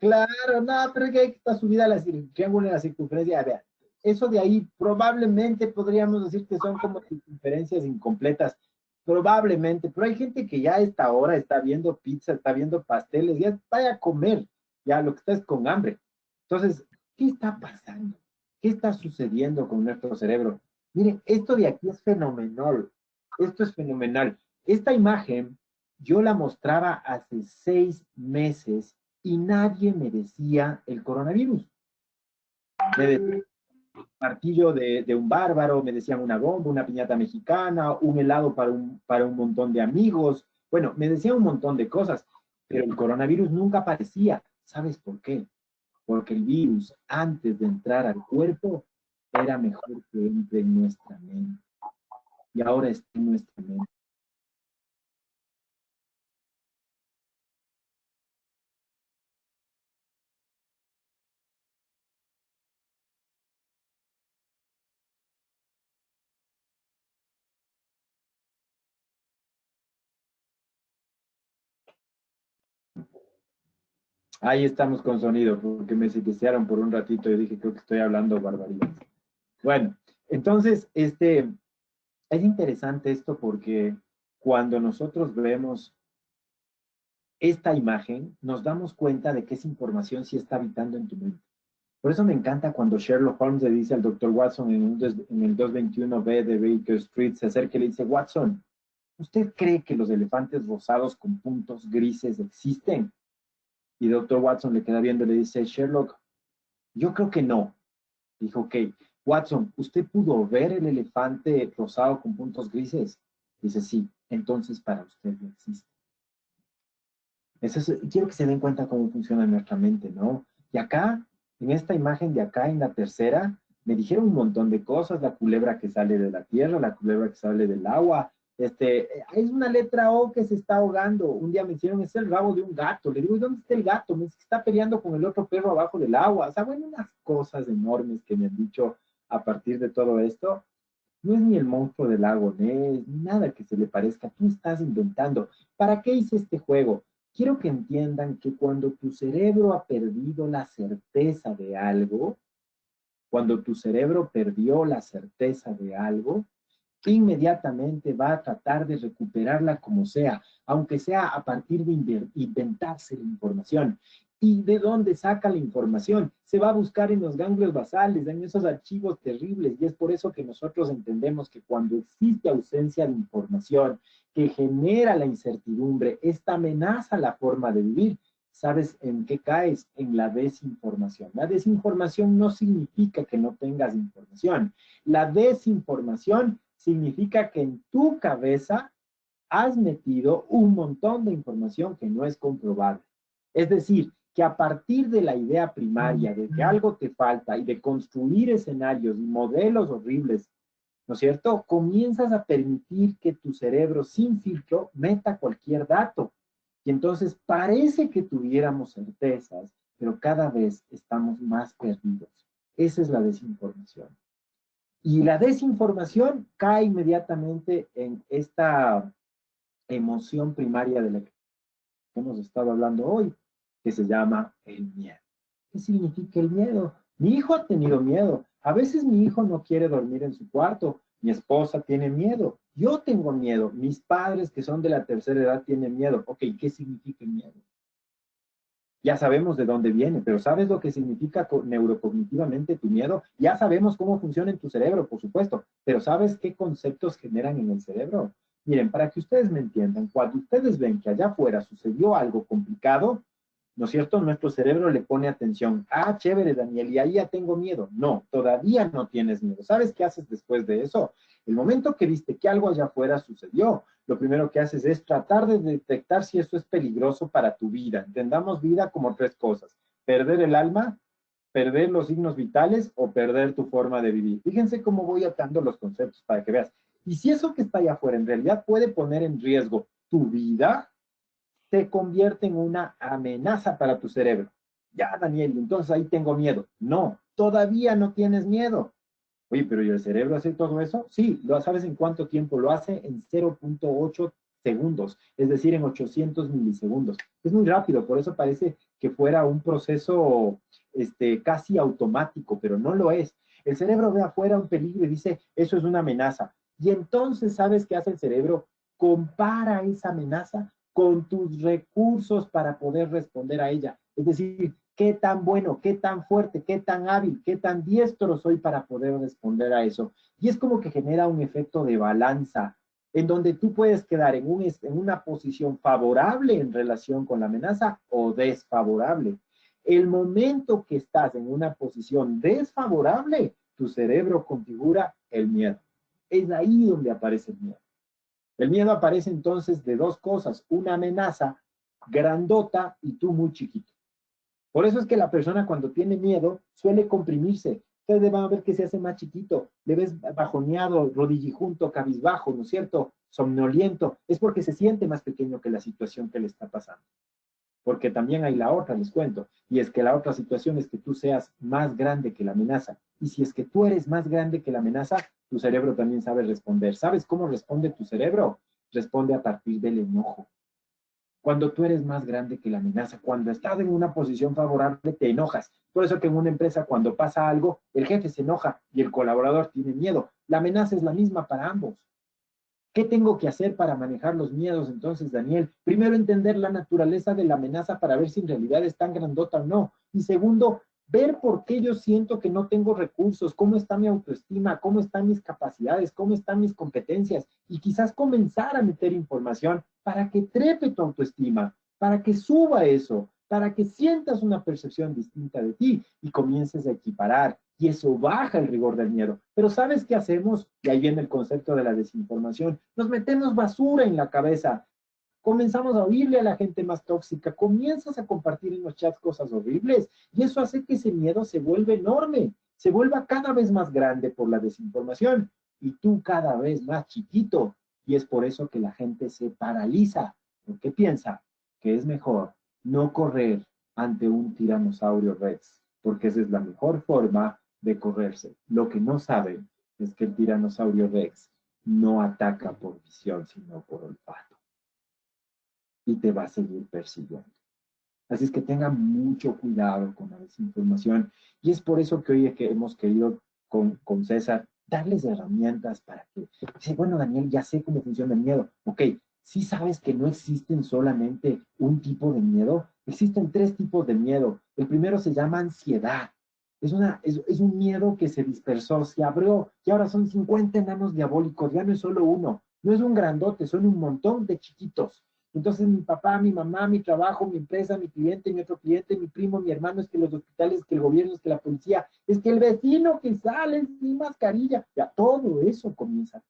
Claro, no, pero es que ahí está subida el triángulo en la circunferencia. A ver, eso de ahí probablemente podríamos decir que son como circunferencias incompletas. Probablemente, pero hay gente que ya a esta hora está viendo pizza, está viendo pasteles, ya vaya a comer, ya lo que está es con hambre. Entonces, ¿qué está pasando? ¿Qué está sucediendo con nuestro cerebro? Miren, esto de aquí es fenomenal. Esto es fenomenal. Esta imagen yo la mostraba hace 6 meses y nadie me decía el coronavirus. Me decían martillo de un bárbaro, me decían una bomba, una piñata mexicana, un helado para un montón de amigos. Bueno, me decían un montón de cosas, pero el coronavirus nunca aparecía. ¿Sabes por qué? Porque el virus, antes de entrar al cuerpo, era mejor que entre en nuestra mente. Y ahora está en nuestra mente. Ahí estamos con sonido, porque me silenciaron por un ratito y dije, creo que estoy hablando barbaridad. Bueno, entonces, es interesante esto porque cuando nosotros vemos esta imagen, nos damos cuenta de que esa información sí está habitando en tu mente. Por eso me encanta cuando Sherlock Holmes le dice al Dr. Watson en el 221B de Baker Street, se acerca y le dice, Watson, ¿usted cree que los elefantes rosados con puntos grises existen? Y Dr. Watson le queda viendo y le dice, Sherlock, yo creo que no. Dijo, ok, Watson, ¿usted pudo ver el elefante rosado con puntos grises? Dice, sí, entonces para usted no existe. Quiero que se den cuenta cómo funciona nuestra mente, ¿no? Y acá, en esta imagen de acá, en la tercera, me dijeron un montón de cosas, la culebra que sale de la tierra, la culebra que sale del agua, es una letra O que se está ahogando. Un día me hicieron, es el rabo de un gato. Le digo, ¿y dónde está el gato? Me dice que está peleando con el otro perro abajo del agua. O sea, bueno, unas cosas enormes que me han dicho a partir de todo esto. No es ni el monstruo del lago Ness, ni nada que se le parezca. Tú estás inventando. ¿Para qué hice este juego? Quiero que entiendan que cuando tu cerebro ha perdido la certeza de algo, cuando tu cerebro perdió la certeza de algo, inmediatamente va a tratar de recuperarla como sea, aunque sea a partir de inventarse la información. ¿Y de dónde saca la información? Se va a buscar en los ganglios basales, en esos archivos terribles, y es por eso que nosotros entendemos que cuando existe ausencia de información que genera la incertidumbre, esta amenaza la forma de vivir. ¿Sabes en qué caes? En la desinformación. La desinformación no significa que no tengas información. La desinformación significa que en tu cabeza has metido un montón de información que no es comprobable. Es decir, que a partir de la idea primaria de que algo te falta y de construir escenarios y modelos horribles, ¿no es cierto? Comienzas a permitir que tu cerebro sin filtro meta cualquier dato. Y entonces parece que tuviéramos certezas, pero cada vez estamos más perdidos. Esa es la desinformación. Y la desinformación cae inmediatamente en esta emoción primaria de la que hemos estado hablando hoy, que se llama el miedo. ¿Qué significa el miedo? Mi hijo ha tenido miedo. A veces mi hijo no quiere dormir en su cuarto. Mi esposa tiene miedo. Yo tengo miedo. Mis padres que son de la tercera edad tienen miedo. Ok, ¿qué significa el miedo? Ya sabemos de dónde viene, pero ¿sabes lo que significa neurocognitivamente tu miedo? Ya sabemos cómo funciona en tu cerebro, por supuesto, pero ¿sabes qué conceptos generan en el cerebro? Miren, para que ustedes me entiendan, cuando ustedes ven que allá afuera sucedió algo complicado, ¿no es cierto? Nuestro cerebro le pone atención. Ah, chévere, Daniel, y ahí ya tengo miedo. No, todavía no tienes miedo. ¿Sabes qué haces después de eso? El momento que viste que algo allá afuera sucedió, lo primero que haces es tratar de detectar si eso es peligroso para tu vida. Entendamos vida como tres cosas: perder el alma, perder los signos vitales o perder tu forma de vivir. Fíjense cómo voy atando los conceptos para que veas. Y si eso que está allá afuera en realidad puede poner en riesgo tu vida, se convierte en una amenaza para tu cerebro. Ya, Daniel, entonces ahí tengo miedo. No, todavía no tienes miedo. Oye, pero ¿y el cerebro hace todo eso? Sí, ¿lo sabes en cuánto tiempo? Lo hace en 0.8 segundos, es decir, en 800 milisegundos. Es muy rápido, por eso parece que fuera un proceso casi automático, pero no lo es. El cerebro ve afuera un peligro y dice, eso es una amenaza. Y entonces, ¿sabes qué hace el cerebro? Compara esa amenaza con tus recursos para poder responder a ella. Es decir, qué tan bueno, qué tan fuerte, qué tan hábil, qué tan diestro soy para poder responder a eso. Y es como que genera un efecto de balanza, en donde tú puedes quedar en una posición favorable en relación con la amenaza o desfavorable. El momento que estás en una posición desfavorable, tu cerebro configura el miedo. Es ahí donde aparece el miedo. El miedo aparece entonces de dos cosas: una amenaza grandota y tú muy chiquito. Por eso es que la persona cuando tiene miedo suele comprimirse. Ustedes van a ver que se hace más chiquito, le ves bajoneado, rodillijunto, cabizbajo, ¿no es cierto? Somnoliento. Es porque se siente más pequeño que la situación que le está pasando. Porque también hay la otra, les cuento, y es que la otra situación es que tú seas más grande que la amenaza. Y si es que tú eres más grande que la amenaza, tu cerebro también sabe responder. ¿Sabes cómo responde tu cerebro? Responde a partir del enojo. Cuando tú eres más grande que la amenaza, cuando estás en una posición favorable, te enojas. Por eso que en una empresa, cuando pasa algo, el jefe se enoja y el colaborador tiene miedo. La amenaza es la misma para ambos. ¿Qué tengo que hacer para manejar los miedos entonces, Daniel? Primero, entender la naturaleza de la amenaza para ver si en realidad es tan grandota o no. Y segundo, ver por qué yo siento que no tengo recursos, cómo está mi autoestima, cómo están mis capacidades, cómo están mis competencias. Y quizás comenzar a meter información para que trepe tu autoestima, para que suba eso, para que sientas una percepción distinta de ti y comiences a equiparar. Y eso baja el rigor del miedo. Pero ¿sabes qué hacemos? Y ahí viene el concepto de la desinformación. Nos metemos basura en la cabeza. Comenzamos a oírle a la gente más tóxica. Comienzas a compartir en los chats cosas horribles. Y eso hace que ese miedo se vuelva enorme. Se vuelva cada vez más grande por la desinformación. Y tú cada vez más chiquito. Y es por eso que la gente se paraliza. Porque piensa que es mejor no correr ante un tiranosaurio rex. Porque esa es la mejor forma de correrse. Lo que no saben es que el tiranosaurio rex no ataca por visión, sino por olfato. Y te va a seguir persiguiendo. Así es que tengan mucho cuidado con la desinformación. Y es por eso que hoy hemos querido con César darles herramientas para que, dice, bueno, Daniel, ya sé cómo funciona el miedo. Ok, sí sabes que no existen solamente un tipo de miedo, existen tres tipos de miedo. El primero se llama ansiedad. Es un miedo que se dispersó, se abrió, y ahora son 50 enanos diabólicos, ya no es solo uno, no es un grandote, son un montón de chiquitos. Entonces mi papá, mi mamá, mi trabajo, mi empresa, mi cliente, mi otro cliente, mi primo, mi hermano, es que los hospitales, que el gobierno, es que la policía, es que el vecino que sale sin mascarilla, ya todo eso comienza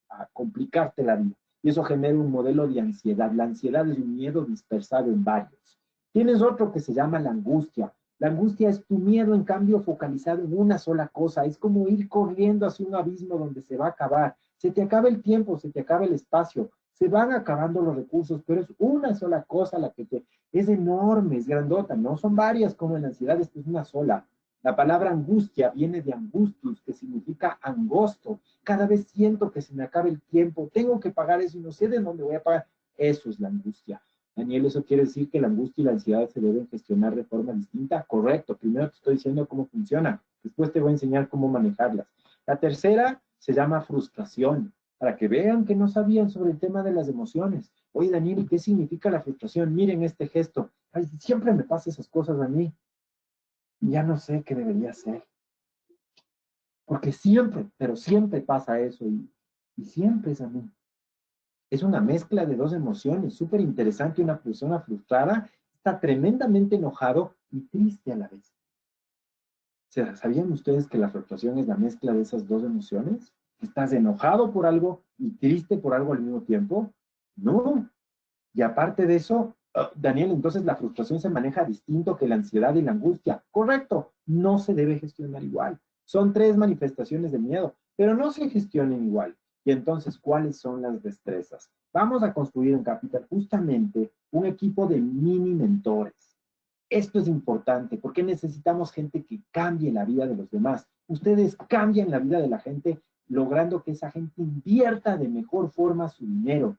a complicarte la vida. Y eso genera un modelo de ansiedad. La ansiedad es un miedo dispersado en varios. Tienes otro que se llama la angustia. La angustia es tu miedo, en cambio, focalizado en una sola cosa. Es como ir corriendo hacia un abismo donde se va a acabar. Se te acaba el tiempo, se te acaba el espacio, se van acabando los recursos, pero es una sola cosa la que es enorme, es grandota. No son varias como en la ansiedad, esto es una sola. La palabra angustia viene de angustus, que significa angosto. Cada vez siento que se me acaba el tiempo, tengo que pagar eso y no sé de dónde voy a pagar. Eso es la angustia. Daniel, ¿eso quiere decir que la angustia y la ansiedad se deben gestionar de forma distinta? Correcto. Primero te estoy diciendo cómo funciona. Después te voy a enseñar cómo manejarlas. La tercera se llama frustración, para que vean que no sabían sobre el tema de las emociones. Oye, Daniel, ¿y qué significa la frustración? Miren este gesto. Ay, siempre me pasan esas cosas a mí. Ya no sé qué debería ser. Porque siempre, pero siempre pasa eso y siempre es a mí. Es una mezcla de dos emociones, súper interesante. Una persona frustrada está tremendamente enojado y triste a la vez. ¿Sabían ustedes que la frustración es la mezcla de esas dos emociones? ¿Estás enojado por algo y triste por algo al mismo tiempo? No. Y aparte de eso, Daniel, entonces la frustración se maneja distinto que la ansiedad y la angustia. Correcto, no se debe gestionar igual. Son tres manifestaciones de miedo, pero no se gestionen igual. Y entonces, ¿cuáles son las destrezas? Vamos a construir en Capital justamente un equipo de mini mentores. Esto es importante porque necesitamos gente que cambie la vida de los demás. Ustedes cambian la vida de la gente logrando que esa gente invierta de mejor forma su dinero,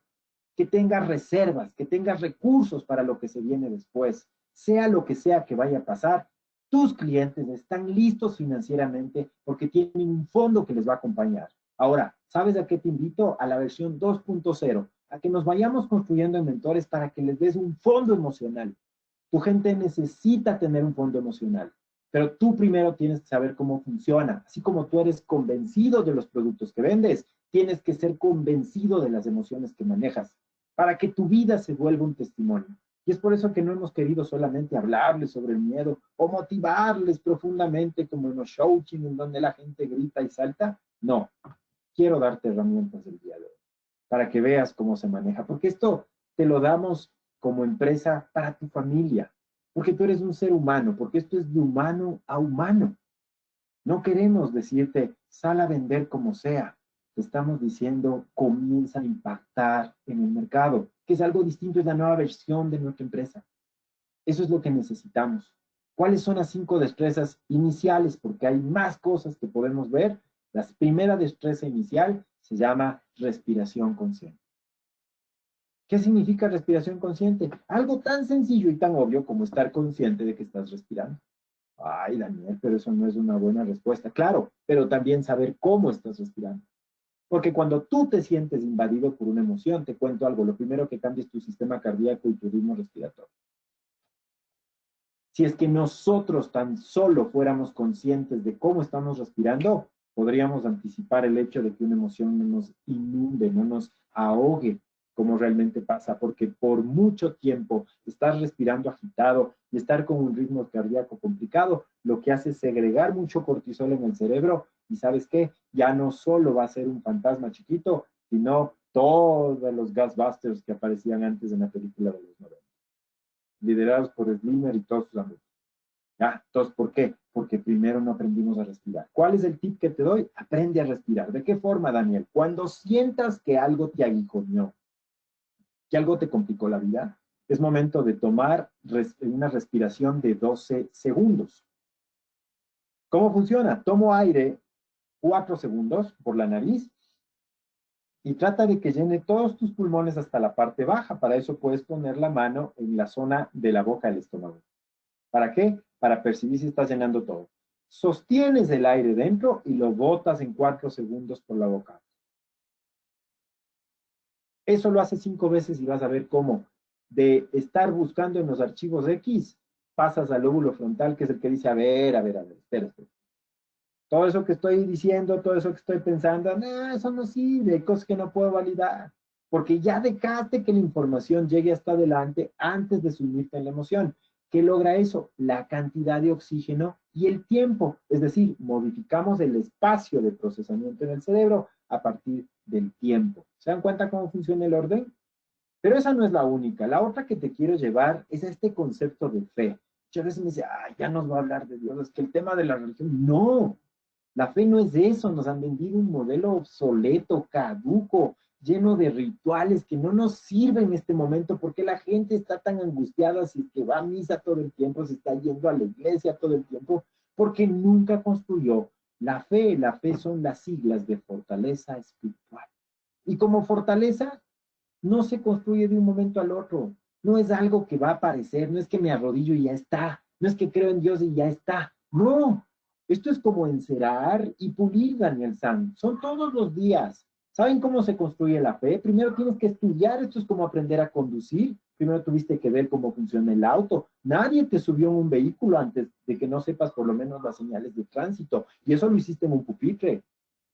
que tengas reservas, que tengas recursos para lo que se viene después. Sea lo que sea que vaya a pasar, tus clientes están listos financieramente porque tienen un fondo que les va a acompañar. Ahora, ¿sabes a qué te invito? A la versión 2.0, a que nos vayamos construyendo en mentores para que les des un fondo emocional. Tu gente necesita tener un fondo emocional, pero tú primero tienes que saber cómo funciona. Así como tú eres convencido de los productos que vendes, tienes que ser convencido de las emociones que manejas para que tu vida se vuelva un testimonio. Y es por eso que no hemos querido solamente hablarles sobre el miedo o motivarles profundamente como en los coaching en donde la gente grita y salta. No, quiero darte herramientas el día de hoy para que veas cómo se maneja, porque esto te lo damos como empresa para tu familia, porque tú eres un ser humano, porque esto es de humano a humano. No queremos decirte, sal a vender como sea. Te estamos diciendo, comienza a impactar en el mercado, que es algo distinto, es la nueva versión de nuestra empresa. Eso es lo que necesitamos. ¿Cuáles son las 5 destrezas iniciales? Porque hay más cosas que podemos ver. La primera destreza inicial se llama respiración consciente. ¿Qué significa respiración consciente? Algo tan sencillo y tan obvio como estar consciente de que estás respirando. Ay, Daniel, pero eso no es una buena respuesta. Claro, pero también saber cómo estás respirando. Porque cuando tú te sientes invadido por una emoción, te cuento algo, lo primero que cambia es tu sistema cardíaco y tu ritmo respiratorio. Si es que nosotros tan solo fuéramos conscientes de cómo estamos respirando, podríamos anticipar el hecho de que una emoción no nos inunde, no nos ahogue, como realmente pasa, porque por mucho tiempo estar respirando agitado y estar con un ritmo cardíaco complicado, lo que hace es segregar mucho cortisol en el cerebro y ¿sabes qué? Ya no solo va a ser un fantasma chiquito, sino todos los Ghostbusters que aparecían antes en la película de los 90, liderados por Slimer y todos sus amigos. ¿Ya? Entonces, ¿por qué? Porque primero no aprendimos a respirar. ¿Cuál es el tip que te doy? Aprende a respirar. ¿De qué forma, Daniel? Cuando sientas que algo te aguijoneó, que algo te complicó la vida, es momento de tomar una respiración de 12 segundos. ¿Cómo funciona? Tomo aire 4 segundos por la nariz y trata de que llene todos tus pulmones hasta la parte baja. Para eso puedes poner la mano en la zona de la boca del estómago. ¿Para qué? Para percibir si estás llenando todo. Sostienes el aire dentro y lo botas en 4 segundos por la boca. Eso lo haces 5 veces y vas a ver cómo de estar buscando en los archivos X, pasas al lóbulo frontal, que es el que dice, a ver, espera. Todo eso que estoy diciendo, todo eso que estoy pensando, no, eso no sirve, hay cosas que no puedo validar, porque ya dejaste que la información llegue hasta adelante antes de sumirte en la emoción. ¿Qué logra eso? La cantidad de oxígeno y el tiempo, es decir, modificamos el espacio de procesamiento en el cerebro a partir del tiempo. ¿Se dan cuenta cómo funciona el orden? Pero esa no es la única. La otra que te quiero llevar es a este concepto de fe. Muchas veces me dice, ya nos va a hablar de Dios, es que el tema de la religión, no. La fe no es eso, nos han vendido un modelo obsoleto, caduco, lleno de rituales que no nos sirven en este momento porque la gente está tan angustiada si es que va a misa todo el tiempo, si está yendo a la iglesia todo el tiempo, porque nunca construyó la fe. La fe son las siglas de fortaleza espiritual. Y como fortaleza no se construye de un momento al otro. No es algo que va a aparecer, no es que me arrodillo y ya está, no es que creo en Dios y ya está. No, esto es como encerar y pulir, Daniel San. Son todos los días. ¿Saben cómo se construye la fe? Primero tienes que estudiar, esto es como aprender a conducir. Primero tuviste que ver cómo funciona el auto. Nadie te subió en un vehículo antes de que no sepas por lo menos las señales de tránsito. Y eso lo hiciste en un pupitre.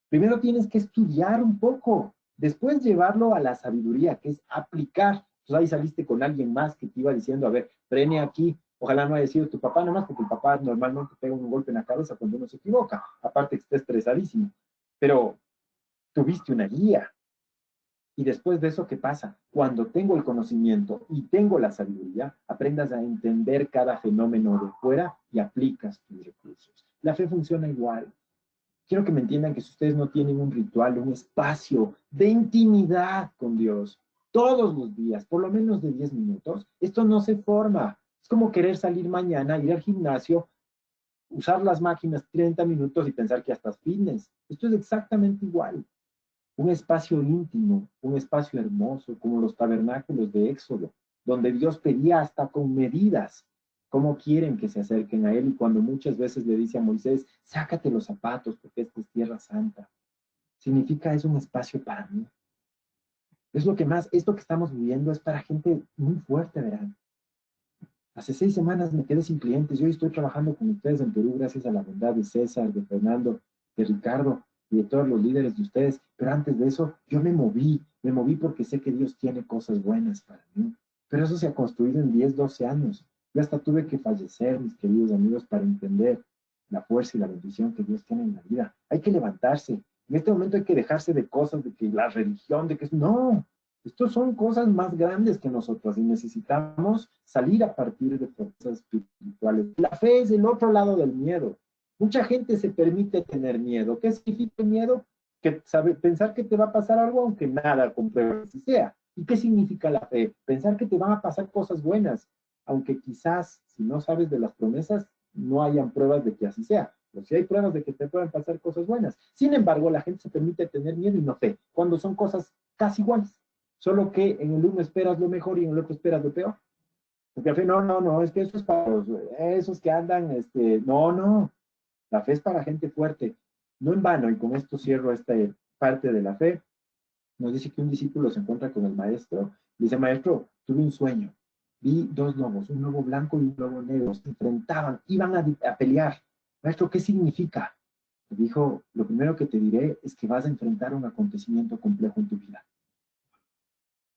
Primero tienes que estudiar un poco. Después llevarlo a la sabiduría, que es aplicar. Entonces ahí saliste con alguien más que te iba diciendo, a ver, frene aquí. Ojalá no haya sido tu papá nomás, porque el papá normalmente pega un golpe en la cabeza cuando uno se equivoca. Aparte que está estresadísimo. Pero tuviste una guía. Y después de eso, ¿qué pasa? Cuando tengo el conocimiento y tengo la sabiduría, aprendas a entender cada fenómeno de fuera y aplicas tus recursos. La fe funciona igual. Quiero que me entiendan que si ustedes no tienen un ritual, un espacio de intimidad con Dios, todos los días, por lo menos de 10 minutos, esto no se forma. Es como querer salir mañana, ir al gimnasio, usar las máquinas 30 minutos y pensar que ya estás fitness. Esto es exactamente igual. Un espacio íntimo, un espacio hermoso, como los tabernáculos de Éxodo, donde Dios pedía hasta con medidas cómo quieren que se acerquen a Él, y cuando muchas veces le dice a Moisés, sácate los zapatos porque esta es tierra santa, significa es un espacio para mí. Es lo que más, esto que estamos viviendo es para gente muy fuerte, verán. Hace 6 semanas me quedé sin clientes, yo hoy estoy trabajando con ustedes en Perú gracias a la bondad de César, de Fernando, de Ricardo y de todos los líderes de ustedes, pero antes de eso yo me moví porque sé que Dios tiene cosas buenas para mí, pero eso se ha construido en 10, 12 años. Yo hasta tuve que fallecer, mis queridos amigos, para entender la fuerza y la bendición que Dios tiene en la vida. Hay que levantarse. En este momento hay que dejarse de cosas, de que la religión, de que es... No, estos son cosas más grandes que nosotros y necesitamos salir a partir de fuerzas espirituales. La fe es el otro lado del miedo. Mucha gente se permite tener miedo. ¿Qué significa el miedo? Que sabe, pensar que te va a pasar algo aunque nada compruebe si sea. ¿Y qué significa la fe? Pensar que te van a pasar cosas buenas, aunque quizás si no sabes de las promesas no hayan pruebas de que así sea. Pero sí hay pruebas de que te puedan pasar cosas buenas. Sin embargo, la gente se permite tener miedo y no fe, cuando son cosas casi iguales. Solo que en el uno esperas lo mejor y en el otro esperas lo peor. Porque la fe, no, es que eso es para esos que andan, no. La fe es para gente fuerte. No en vano, y con esto cierro esta parte de la fe, nos dice que un discípulo se encuentra con el maestro, dice, maestro, tuve un sueño, vi 2 lobos, un lobo blanco y un lobo negro, se enfrentaban, iban a pelear. Maestro, ¿qué significa? Le dijo, lo primero que te diré es que vas a enfrentar un acontecimiento complejo en tu vida.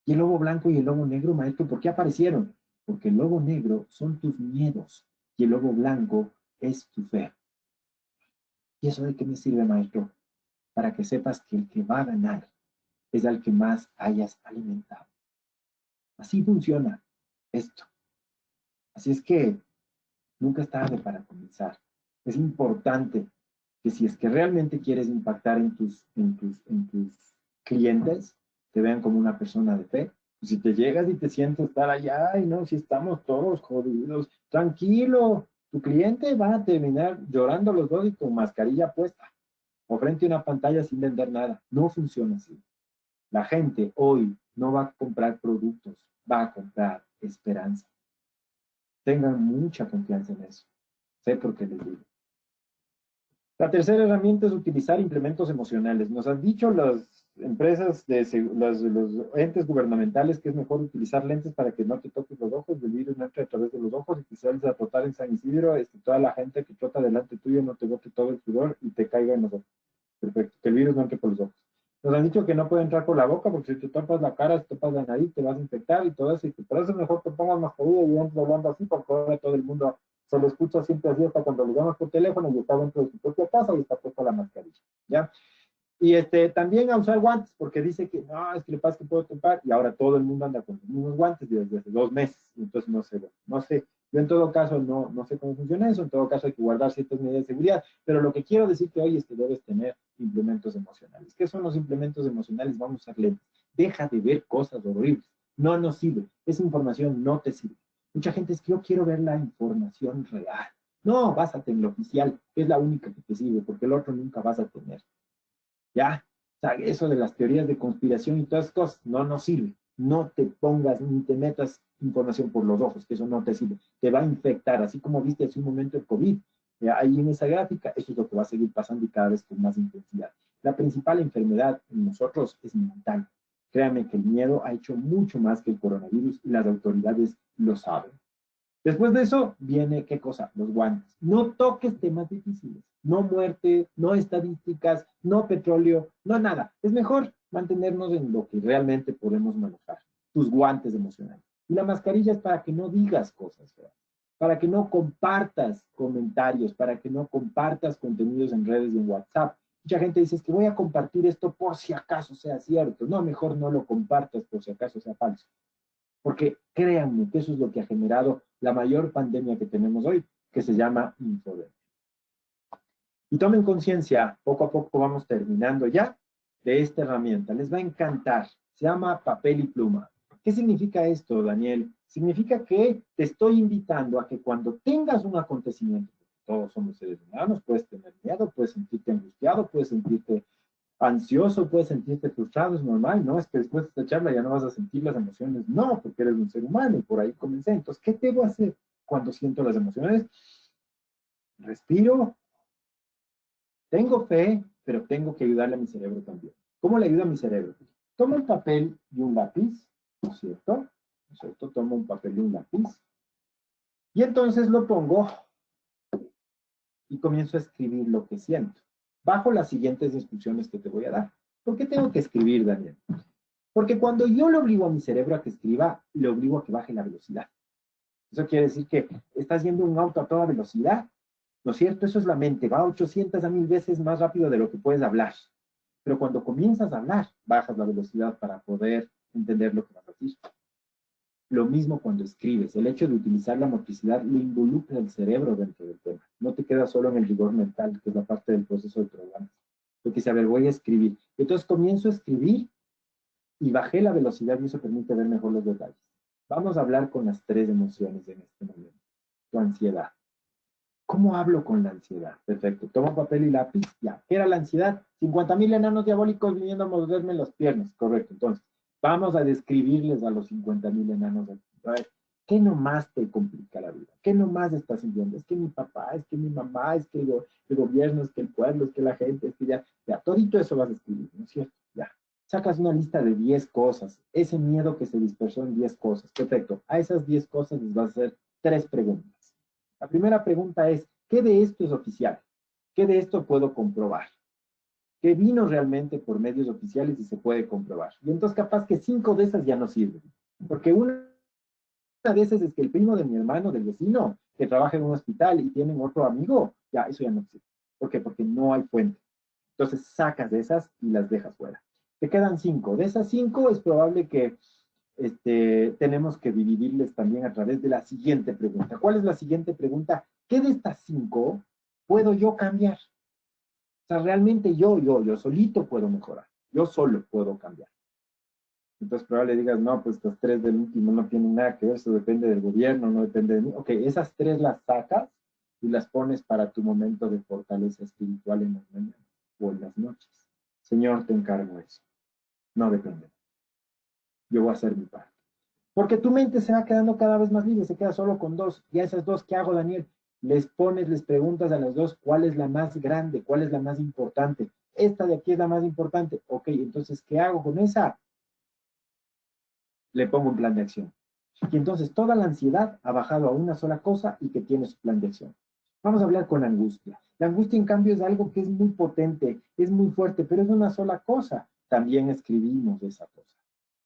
Y el lobo blanco y el lobo negro, maestro, ¿por qué aparecieron? Porque el lobo negro son tus miedos y el lobo blanco es tu fe. ¿Y eso de qué me sirve, maestro? Para que sepas que el que va a ganar es al que más hayas alimentado. Así funciona esto. Así es que nunca es tarde para comenzar. Es importante que si es que realmente quieres impactar en tus clientes, te vean como una persona de fe. Y si te llegas y te sientes estar allá, y no, si estamos todos jodidos, tranquilo, tu cliente va a terminar llorando los dos y con mascarilla puesta, o frente a una pantalla sin vender nada. No funciona así. La gente hoy no va a comprar productos, va a comprar esperanza. Tengan mucha confianza en eso. Sé por qué les digo. La tercera herramienta es utilizar implementos emocionales. Nos han dicho las empresas, los entes gubernamentales, que es mejor utilizar lentes para que no te toques los ojos, el virus no entre a través de los ojos, y que sales a trotar en San Isidro, toda la gente que trota delante tuyo no te bote todo el sudor y te caiga en los ojos. Perfecto, que el virus no entre por los ojos. Nos han dicho que no puede entrar por la boca, porque si te tapas la cara, si te tapas la nariz, te vas a infectar y todo eso, y que por eso es mejor que pongas mascarilla y entres hablando así, porque ahora todo el mundo se lo escucha siempre así, hasta cuando lo llamas por teléfono y está dentro de su propia casa y está puesta la mascarilla, ¿ya? Y también a usar guantes, porque dice que no, es que le pasa que puedo topar, y ahora todo el mundo anda con los mismos guantes desde hace 2 meses, entonces no sé, yo en todo caso no sé cómo funciona eso, en todo caso hay que guardar ciertas medidas de seguridad, pero lo que quiero decirte hoy es que debes tener implementos emocionales. ¿Qué son los implementos emocionales? Vamos a usar lentes. Deja de ver cosas horribles, no nos sirve, esa información no te sirve. Mucha gente es que yo quiero ver la información real. No, básate en lo oficial, que es la única que te sirve, porque el otro nunca vas a tener. ¿Ya? O sea, eso de las teorías de conspiración y todas esas cosas, no sirve. No te pongas ni te metas información por los ojos, que eso no te sirve. Te va a infectar, así como viste hace un momento el COVID. Ahí en esa gráfica, eso es lo que va a seguir pasando y cada vez con más intensidad. La principal enfermedad en nosotros es mental. Créame que el miedo ha hecho mucho más que el coronavirus y las autoridades lo saben. Después de eso viene, ¿qué cosa? Los guantes. No toques temas difíciles. No muerte, no estadísticas, no petróleo, no nada. Es mejor mantenernos en lo que realmente podemos manejar. Tus guantes emocionales. Y la mascarilla es para que no digas cosas feas, para que no compartas comentarios, para que no compartas contenidos en redes y en WhatsApp. Mucha gente dice, es que voy a compartir esto por si acaso sea cierto. No, mejor no lo compartas por si acaso sea falso. Porque créanme que eso es lo que ha generado la mayor pandemia que tenemos hoy, que se llama infodemia. Y tomen conciencia, poco a poco vamos terminando ya, de esta herramienta. Les va a encantar. Se llama papel y pluma. ¿Qué significa esto, Daniel? Significa que te estoy invitando a que cuando tengas un acontecimiento, todos somos seres humanos, puedes tener miedo, puedes sentirte angustiado, puedes sentirte ansioso, puedes sentirte frustrado, es normal, ¿no? Es que después de esta charla ya no vas a sentir las emociones, no, porque eres un ser humano y por ahí comencé. Entonces, ¿qué debo hacer cuando siento las emociones? Respiro, tengo fe, pero tengo que ayudarle a mi cerebro también. ¿Cómo le ayuda a mi cerebro? Tomo un papel y un lápiz, ¿no es cierto? ¿No es cierto? Tomo un papel y un lápiz y entonces lo pongo y comienzo a escribir lo que siento, bajo las siguientes instrucciones que te voy a dar. ¿Por qué tengo que escribir, Daniel? Porque cuando yo le obligo a mi cerebro a que escriba, le obligo a que baje la velocidad. Eso quiere decir que estás yendo un auto a toda velocidad, ¿no es cierto? Eso es la mente, va 800 a 1000 veces más rápido de lo que puedes hablar. Pero cuando comienzas a hablar, bajas la velocidad para poder entender lo que vas a decir. Lo mismo cuando escribes. El hecho de utilizar la motricidad le involucra el cerebro dentro del tema. No te quedas solo en el rigor mental, que es la parte del proceso de programas. Lo que dice, a ver, voy a escribir. Entonces comienzo a escribir y bajé la velocidad y eso permite ver mejor los detalles. Vamos a hablar con las 3 emociones en este momento. Tu ansiedad. ¿Cómo hablo con la ansiedad? Perfecto. Tomo papel y lápiz. Ya. ¿Qué era la ansiedad? 50,000 enanos diabólicos viniendo a morderme las piernas. Correcto. Entonces, vamos a describirles a los 50,000 enanos. A ver, ¿qué nomás te complica la vida? ¿Qué nomás estás sintiendo? Es que mi papá, es que mi mamá, es que el gobierno, es que el pueblo, es que la gente, es que ya, todito eso vas a escribir, ¿no es cierto? Ya. Sacas una lista de 10 cosas. Ese miedo que se dispersó en 10 cosas. Perfecto. A esas 10 cosas les vas a hacer 3 preguntas. La primera pregunta es, ¿qué de esto es oficial? ¿Qué de esto puedo comprobar? ¿Qué vino realmente por medios oficiales y se puede comprobar? Y entonces capaz que 5 de esas ya no sirven. Porque una de esas es que el primo de mi hermano, del vecino, que trabaja en un hospital y tienen otro amigo, ya, eso ya no sirve. ¿Por qué? Porque no hay fuente. Entonces sacas de esas y las dejas fuera. Te quedan 5. De esas 5 es probable que tenemos que dividirles también a través de la siguiente pregunta. ¿Cuál es la siguiente pregunta? ¿Qué de estas 5 puedo yo cambiar? O sea, realmente yo solito puedo mejorar. Yo solo puedo cambiar. Entonces, probablemente digas, no, pues estas 3 del último no tienen nada que ver, eso depende del gobierno, no depende de mí. Ok, esas 3 las sacas y las pones para tu momento de fortaleza espiritual en las mañanas o en las noches. Señor, te encargo eso. No depende. Yo voy a hacer mi parte. Porque tu mente se va quedando cada vez más libre, se queda solo con 2. Y a esas 2, ¿qué hago, Daniel? Les preguntas a las 2, ¿cuál es la más grande? ¿Cuál es la más importante? Esta de aquí es la más importante. Ok, entonces, ¿qué hago con esa? Le pongo un plan de acción. Y entonces toda la ansiedad ha bajado a una sola cosa y que tiene su plan de acción. Vamos a hablar con la angustia. La angustia, en cambio, es algo que es muy potente, es muy fuerte, pero es una sola cosa. También escribimos esa cosa.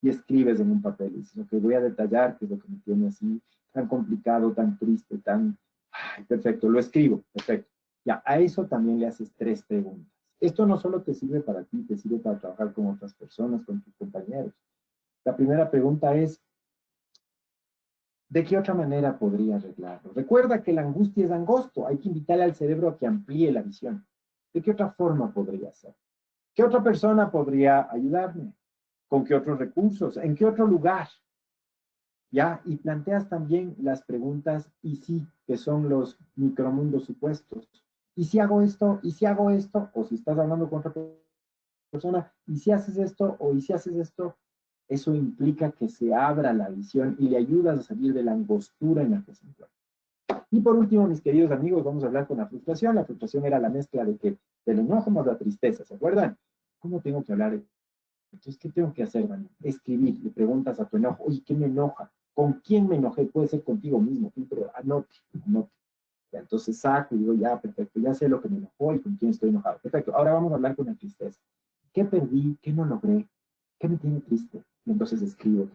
Y escribes en un papel. Y dices, ok, voy a detallar qué es lo que me tiene así, tan complicado, tan triste, tan... Ay, perfecto, lo escribo, perfecto. Ya, a eso también le haces 3 preguntas. Esto no solo te sirve para ti, te sirve para trabajar con otras personas, con tus compañeros. La primera pregunta es, ¿de qué otra manera podría arreglarlo? Recuerda que la angustia es angosto, hay que invitarle al cerebro a que amplíe la visión. ¿De qué otra forma podría ser? ¿Qué otra persona podría ayudarme? ¿Con qué otros recursos? ¿En qué otro lugar? ¿ya? Y planteas también las preguntas y sí, que son los micromundos supuestos. ¿Y si hago esto? ¿Y si hago esto? O si estás hablando con otra persona, ¿y si haces esto? O ¿y si haces esto? Eso implica que se abra la visión y le ayudas a salir de la angostura en la que se encuentra. Y por último, mis queridos amigos, vamos a hablar con la frustración. La frustración era la mezcla de que del enojo más la tristeza, ¿se acuerdan? ¿Cómo tengo que hablar? Entonces, ¿qué tengo que hacer, Daniel? Escribir, le preguntas a tu enojo, oye, ¿qué me enoja? ¿Con quién me enojé? Puede ser contigo mismo, pero anote. Ya, entonces saco y digo, ya, perfecto, ya sé lo que me enojó y con quién estoy enojado. Perfecto, ahora vamos a hablar con la tristeza. ¿Qué perdí? ¿Qué no logré? ¿Qué me tiene triste? Y entonces escribo.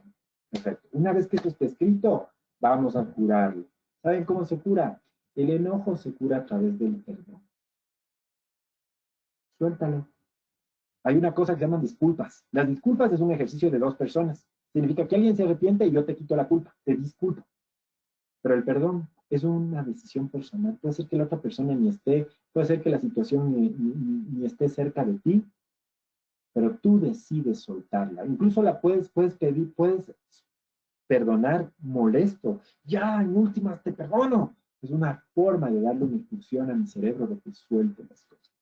Perfecto. Una vez que esto esté escrito, vamos a curarlo. ¿Saben cómo se cura? El enojo se cura a través del perdón. Suéltalo. Hay una cosa que se llaman disculpas. Las disculpas es un ejercicio de dos personas. Significa que alguien se arrepiente y yo te quito la culpa, te disculpo. Pero el perdón es una decisión personal. Puede ser que la otra persona ni esté, puede ser que la situación ni esté cerca de ti, pero tú decides soltarla. Incluso la puedes pedir, puedes perdonar molesto. Ya, en últimas, te perdono. Es una forma de darle una instrucción a mi cerebro de que suelte las cosas.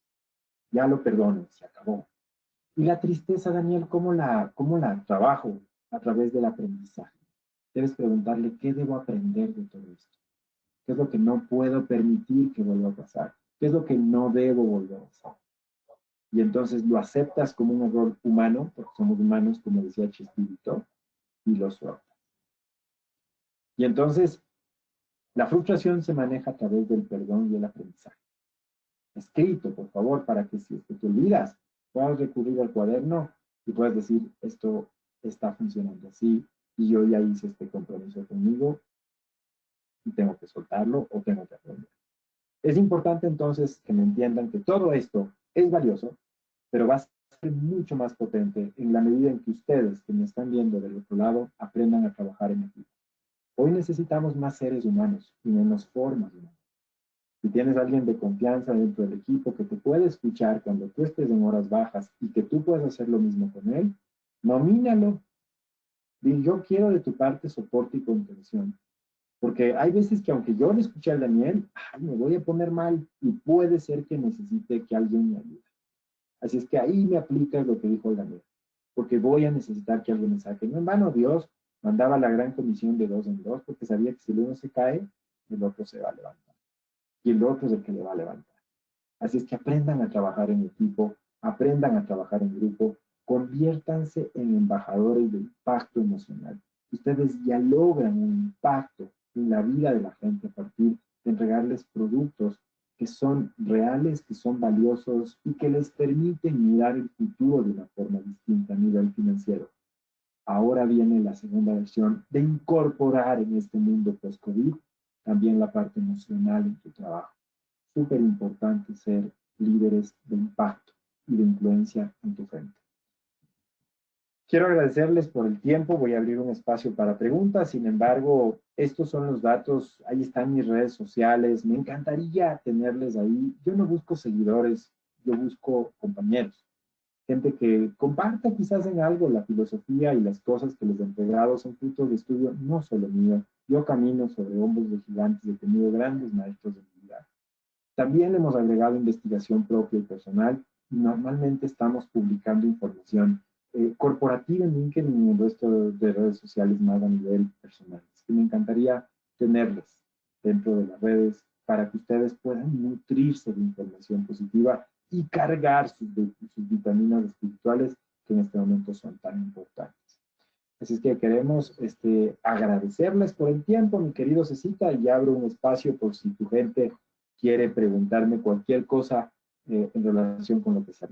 Ya lo perdono, se acabó. Y la tristeza, Daniel, ¿cómo la trabajo? A través del aprendizaje. Debes preguntarle, ¿qué debo aprender de todo esto? ¿Qué es lo que no puedo permitir que vuelva a pasar? ¿Qué es lo que no debo volver a hacer? Y entonces lo aceptas como un error humano, porque somos humanos, como decía Chespirito, y lo sueltas. Y entonces, la frustración se maneja a través del perdón y el aprendizaje. Escrito, por favor, para que si es que te olvidas, puedas recurrir al cuaderno y puedas decir, esto está funcionando así, y yo ya hice este compromiso conmigo, y tengo que soltarlo o tengo que aprender. Es importante entonces que me entiendan que todo esto es valioso, pero va a ser mucho más potente en la medida en que ustedes, que me están viendo del otro lado, aprendan a trabajar en equipo. Hoy necesitamos más seres humanos y menos formas humanas. Si tienes a alguien de confianza dentro del equipo que te puede escuchar cuando tú estés en horas bajas y que tú puedas hacer lo mismo con él, nomínalo. Dile, yo quiero de tu parte soporte y contención. Porque hay veces que aunque yo le escuché a Daniel, me voy a poner mal y puede ser que necesite que alguien me ayude. Así es que ahí me aplicas lo que dijo Daniel, porque voy a necesitar que alguien me saque. No en vano Dios mandaba la gran comisión de 2 en 2, porque sabía que si el uno se cae, el otro se va a levantar. Y el otro es el que le va a levantar. Así es que aprendan a trabajar en equipo, aprendan a trabajar en grupo, conviértanse en embajadores del impacto emocional. Ustedes ya logran un impacto en la vida de la gente a partir de entregarles productos que son reales, que son valiosos y que les permiten mirar el futuro de una forma distinta a nivel financiero. Ahora viene la segunda versión de incorporar en este mundo post-COVID también la parte emocional en tu trabajo. Súper importante ser líderes de impacto y de influencia en tu gente. Quiero agradecerles por el tiempo, voy a abrir un espacio para preguntas, sin embargo, estos son los datos, ahí están mis redes sociales, me encantaría tenerles ahí. Yo no busco seguidores, yo busco compañeros, gente que comparta quizás en algo la filosofía y las cosas que les he entregado son frutos de estudio no solo mío. Yo camino sobre hombros de gigantes, he tenido grandes maestros de mi vida. También hemos agregado investigación propia y personal y normalmente estamos publicando información corporativa en LinkedIn y en el resto de redes sociales más a nivel personal. Es que me encantaría tenerles dentro de las redes para que ustedes puedan nutrirse de información positiva y cargar sus vitaminas espirituales que en este momento son tan importantes. Así es que queremos agradecerles por el tiempo, mi querido Cecita, y abro un espacio por si tu gente quiere preguntarme cualquier cosa en relación con lo que se